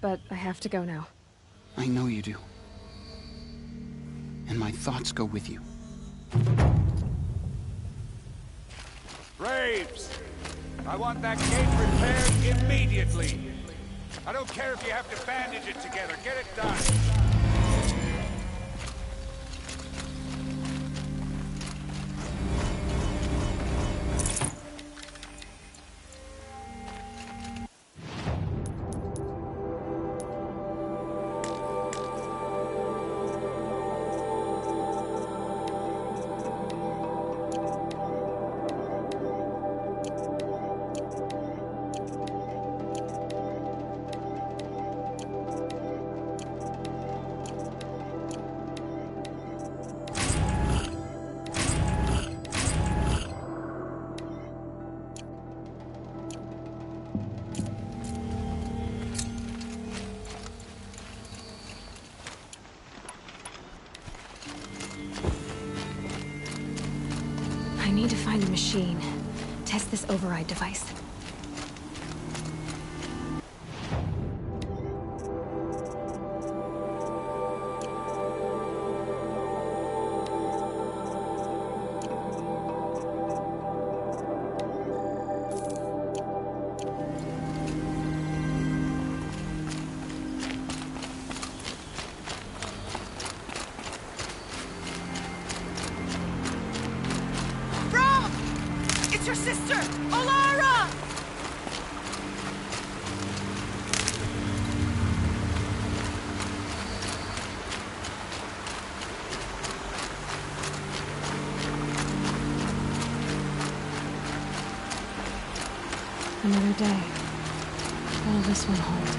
But I have to go now. I know you do. And my thoughts go with you. Braves! I want that gate repaired immediately. I don't care if you have to bandage it together. Get it done. I need to find a machine. Test this override device. Your sister, Alara! Another day. What'll this one hold?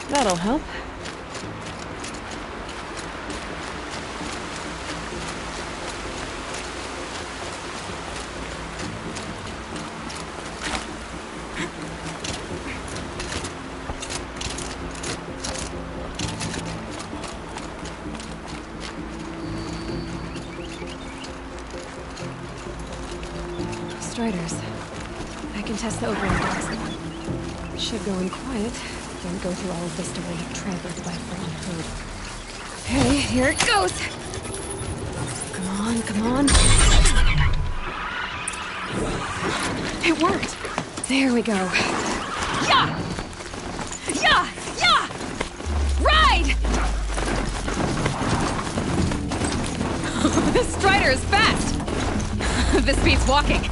That'll help. Striders. I can test the override dogs. Should go in quiet. Don't go through all of this to where you're trampled by a frightened herd. Okay, here it goes! Come on, come on. It worked! There we go. Yeah! Yeah! Yeah! Ride! This Strider is fast! This beats walking.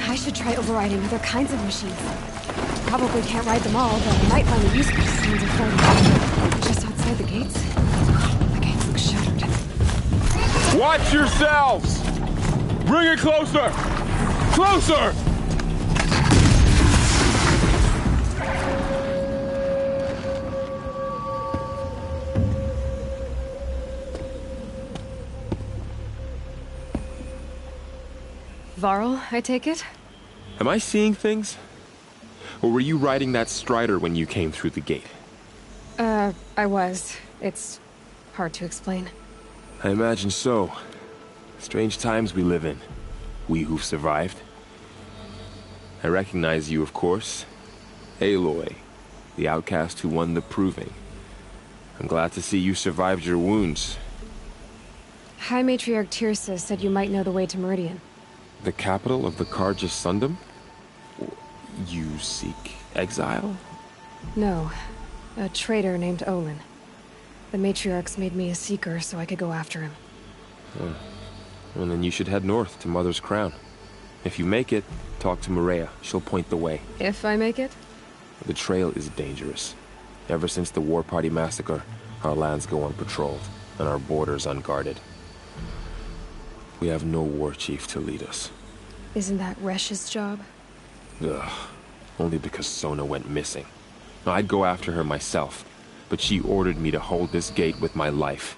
I should try overriding other kinds of machines. Probably can't ride them all, but I might find a use for sounds of fighting. Just outside the gates? The gates look shuttered. Watch yourselves! Bring it closer! Closer! Varl, I take it? Am I seeing things? Or were you riding that Strider when you came through the gate? I was. It's hard to explain. I imagine so. Strange times we live in. We who've survived. I recognize you, of course. Aloy, the outcast who won the Proving. I'm glad to see you survived your wounds. High Matriarch Tirsa said you might know the way to Meridian. The capital of the Carja Sundom? You seek exile? No. A traitor named Olin. The Matriarchs made me a seeker so I could go after him. Well, then you should head north to Mother's Crown. If you make it, talk to Maria. She'll point the way. If I make it? The trail is dangerous. Ever since the War Party massacre, our lands go unpatrolled, and our borders unguarded. We have no war chief to lead us. Isn't that Resh's job? Ugh. Only because Sona went missing. Now, I'd go after her myself, but she ordered me to hold this gate with my life.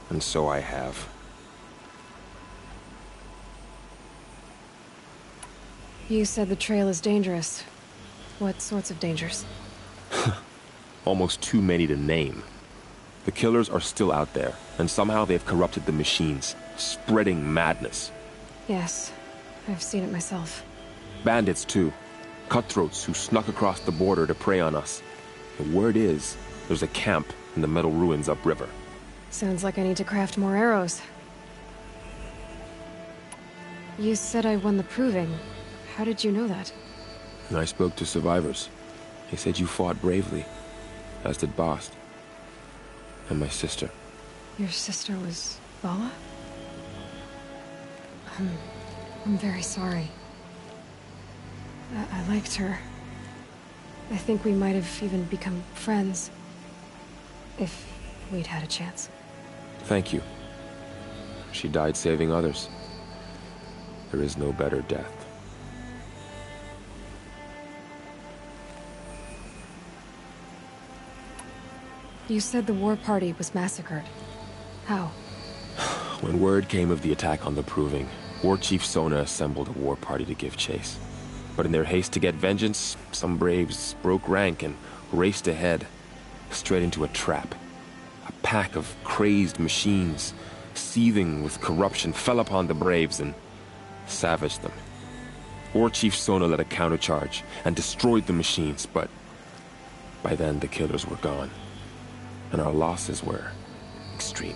And so I have. You said the trail is dangerous. What sorts of dangers? Almost too many to name. The killers are still out there, and somehow they've corrupted the machines, spreading madness. Yes, I've seen it myself. Bandits, too. Cutthroats who snuck across the border to prey on us. The word is, there's a camp in the metal ruins upriver. Sounds like I need to craft more arrows. You said I won the Proving. How did you know that? I spoke to survivors. They said you fought bravely, as did Bast. And my sister. Your sister was Vala? I'm very sorry. I liked her. I think we might have even become friends. If we'd had a chance. Thank you. She died saving others. There is no better death. You said the war party was massacred. How? When word came of the attack on the Proving, War Chief Sona assembled a war party to give chase. But in their haste to get vengeance, some braves broke rank and raced ahead, straight into a trap. A pack of crazed machines, seething with corruption, fell upon the braves and savaged them. War Chief Sona led a countercharge and destroyed the machines, but by then the killers were gone, and our losses were extreme.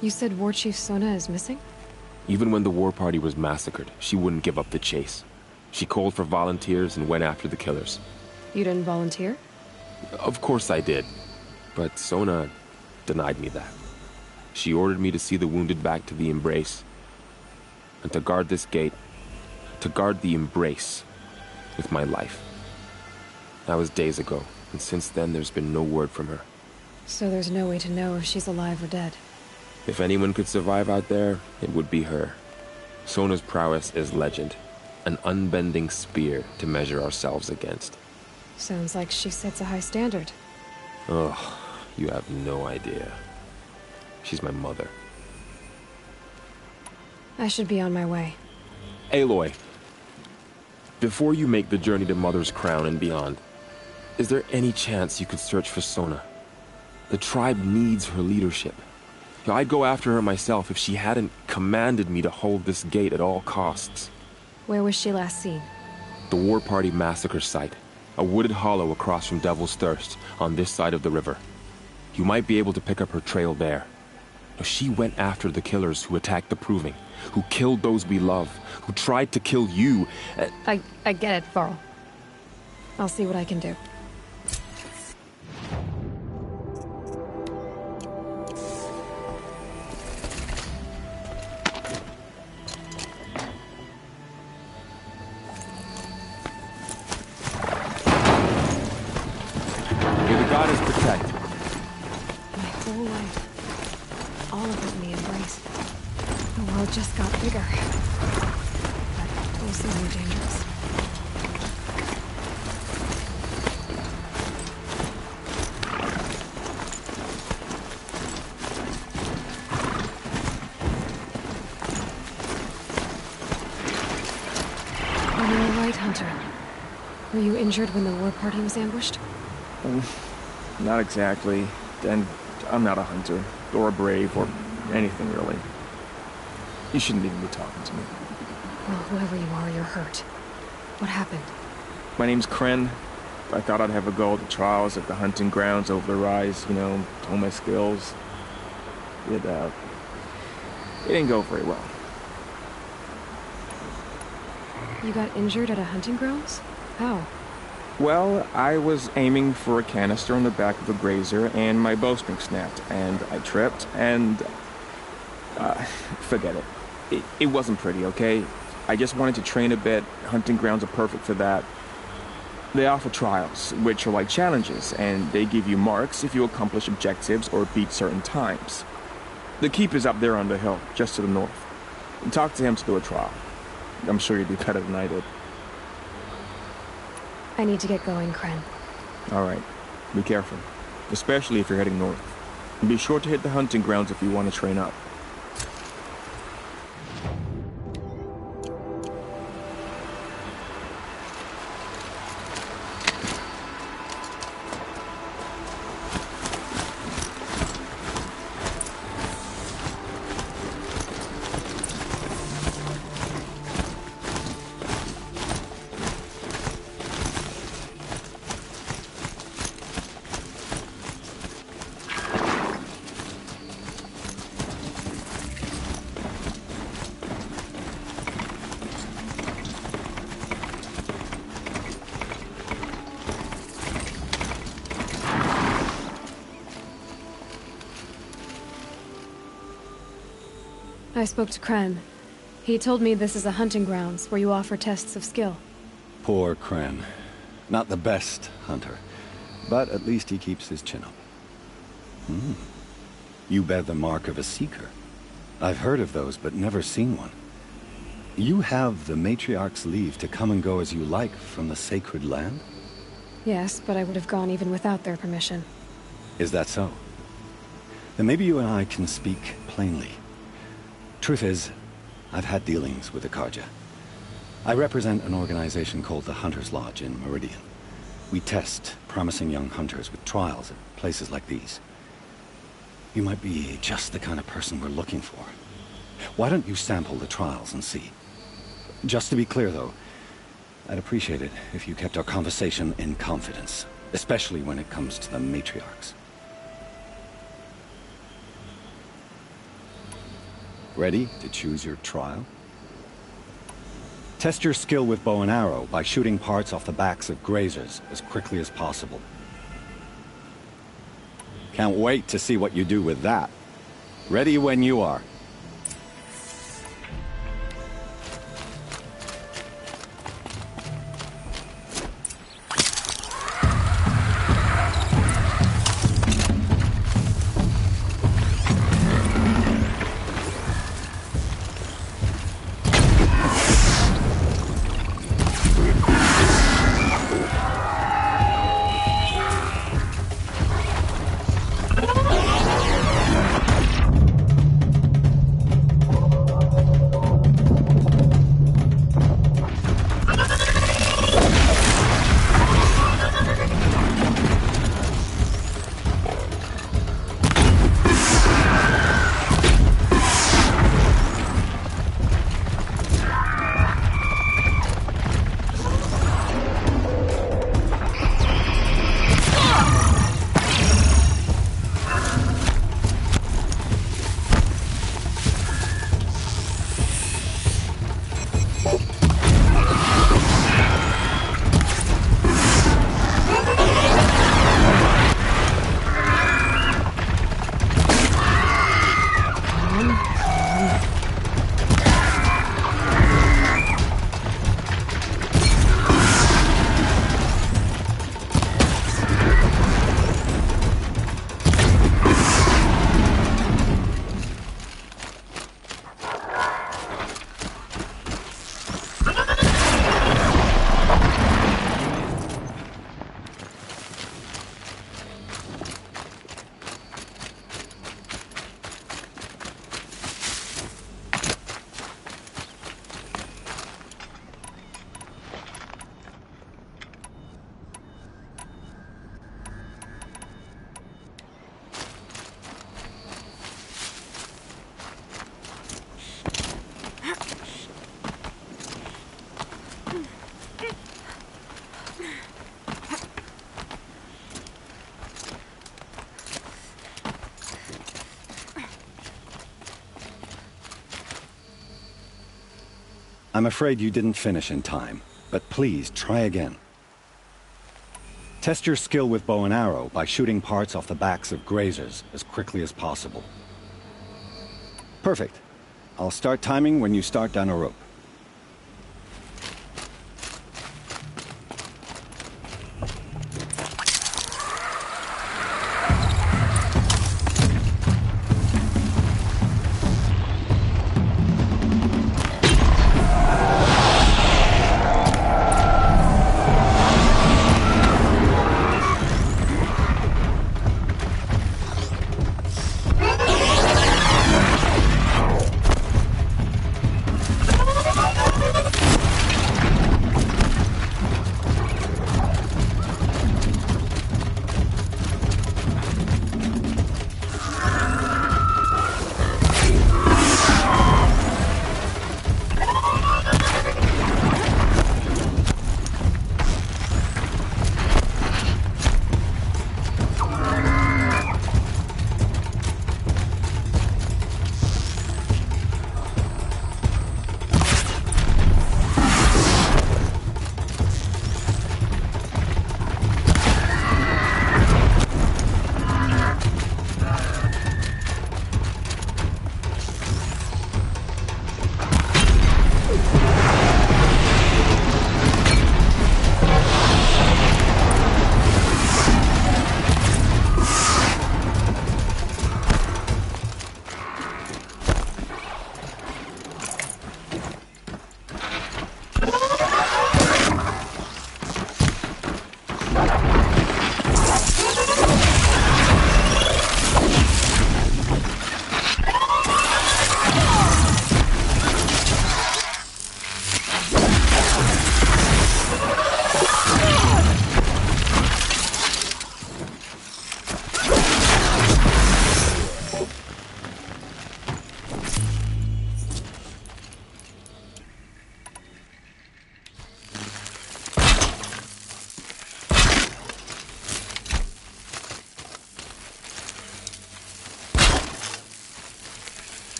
You said War Chief Sona is missing? Even when the war party was massacred, she wouldn't give up the chase. She called for volunteers and went after the killers. You didn't volunteer? Of course I did. But Sona denied me that. She ordered me to see the wounded back to the Embrace. And to guard this gate, to guard the Embrace with my life. That was days ago, and since then there's been no word from her. So there's no way to know if she's alive or dead. If anyone could survive out there, it would be her. Sona's prowess is legend. An unbending spear to measure ourselves against. Sounds like she sets a high standard. Oh, you have no idea. She's my mother. I should be on my way. Aloy, before you make the journey to Mother's Crown and beyond, is there any chance you could search for Sona? The tribe needs her leadership. I'd go after her myself if she hadn't commanded me to hold this gate at all costs. Where was she last seen? The War Party massacre site. A wooded hollow across from Devil's Thirst, on this side of the river. You might be able to pick up her trail there. She went after the killers who attacked the Proving, who killed those we love, who tried to kill you. I get it, Varl. I'll see what I can do. Just got bigger, but also more dangerous. Are you all right, Hunter? Were you injured when the war party was ambushed? Not exactly. And I'm not a hunter, or a brave, or anything really. You shouldn't even be talking to me. Well, whoever you are, you're hurt. What happened? My name's Kren. I thought I'd have a go at the trials at the hunting grounds over the rise, you know, hone my skills. It didn't go very well. You got injured at a hunting grounds? How? Well, I was aiming for a canister on the back of a grazer, and my bowstring snapped, and I tripped, and... forget it. It wasn't pretty, okay? I just wanted to train a bit. Hunting grounds are perfect for that. They offer trials, which are like challenges, and they give you marks if you accomplish objectives or beat certain times. The keep is up there on the hill, just to the north. Talk to him to do a trial. I'm sure you'd be better than I did. I need to get going, Kren. All right. Be careful, especially if you're heading north. And be sure to hit the hunting grounds if you want to train up. I spoke to Kren. He told me this is a hunting grounds where you offer tests of skill. Poor Kren. Not the best hunter, but at least he keeps his chin up. You bear the mark of a seeker. I've heard of those, but never seen one. You have the Matriarch's leave to come and go as you like from the sacred land? Yes, but I would have gone even without their permission. Is that so? Then maybe you and I can speak plainly. Truth is, I've had dealings with the Carja. I represent an organization called the Hunter's Lodge in Meridian. We test promising young hunters with trials at places like these. You might be just the kind of person we're looking for. Why don't you sample the trials and see? Just to be clear, though, I'd appreciate it if you kept our conversation in confidence, especially when it comes to the Matriarchs. Ready to choose your trial? Test your skill with bow and arrow by shooting parts off the backs of grazers as quickly as possible. Can't wait to see what you do with that. Ready when you are. I'm afraid you didn't finish in time, but please try again. Test your skill with bow and arrow by shooting parts off the backs of grazers as quickly as possible. Perfect. I'll start timing when you start down a rope.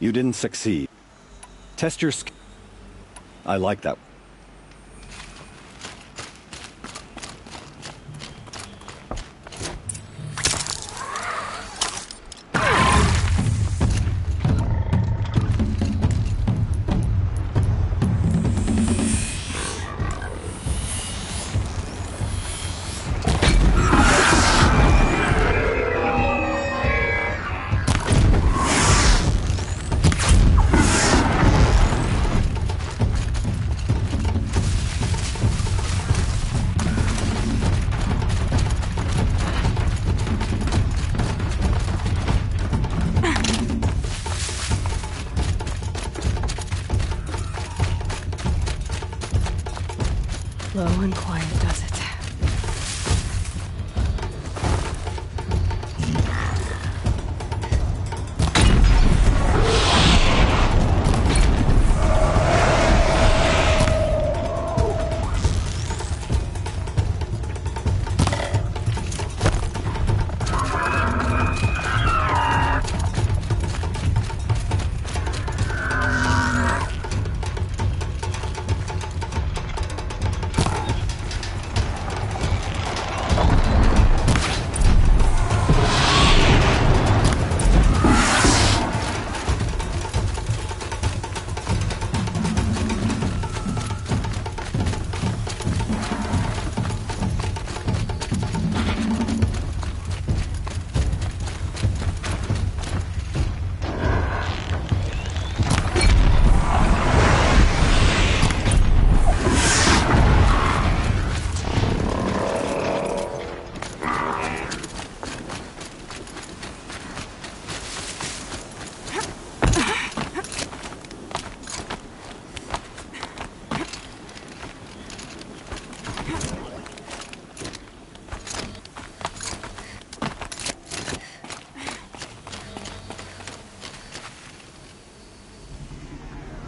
You didn't succeed. Test your skill. I like that. Low and quiet does it.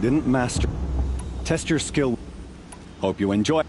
Didn't master. Test your skill. Hope you enjoy.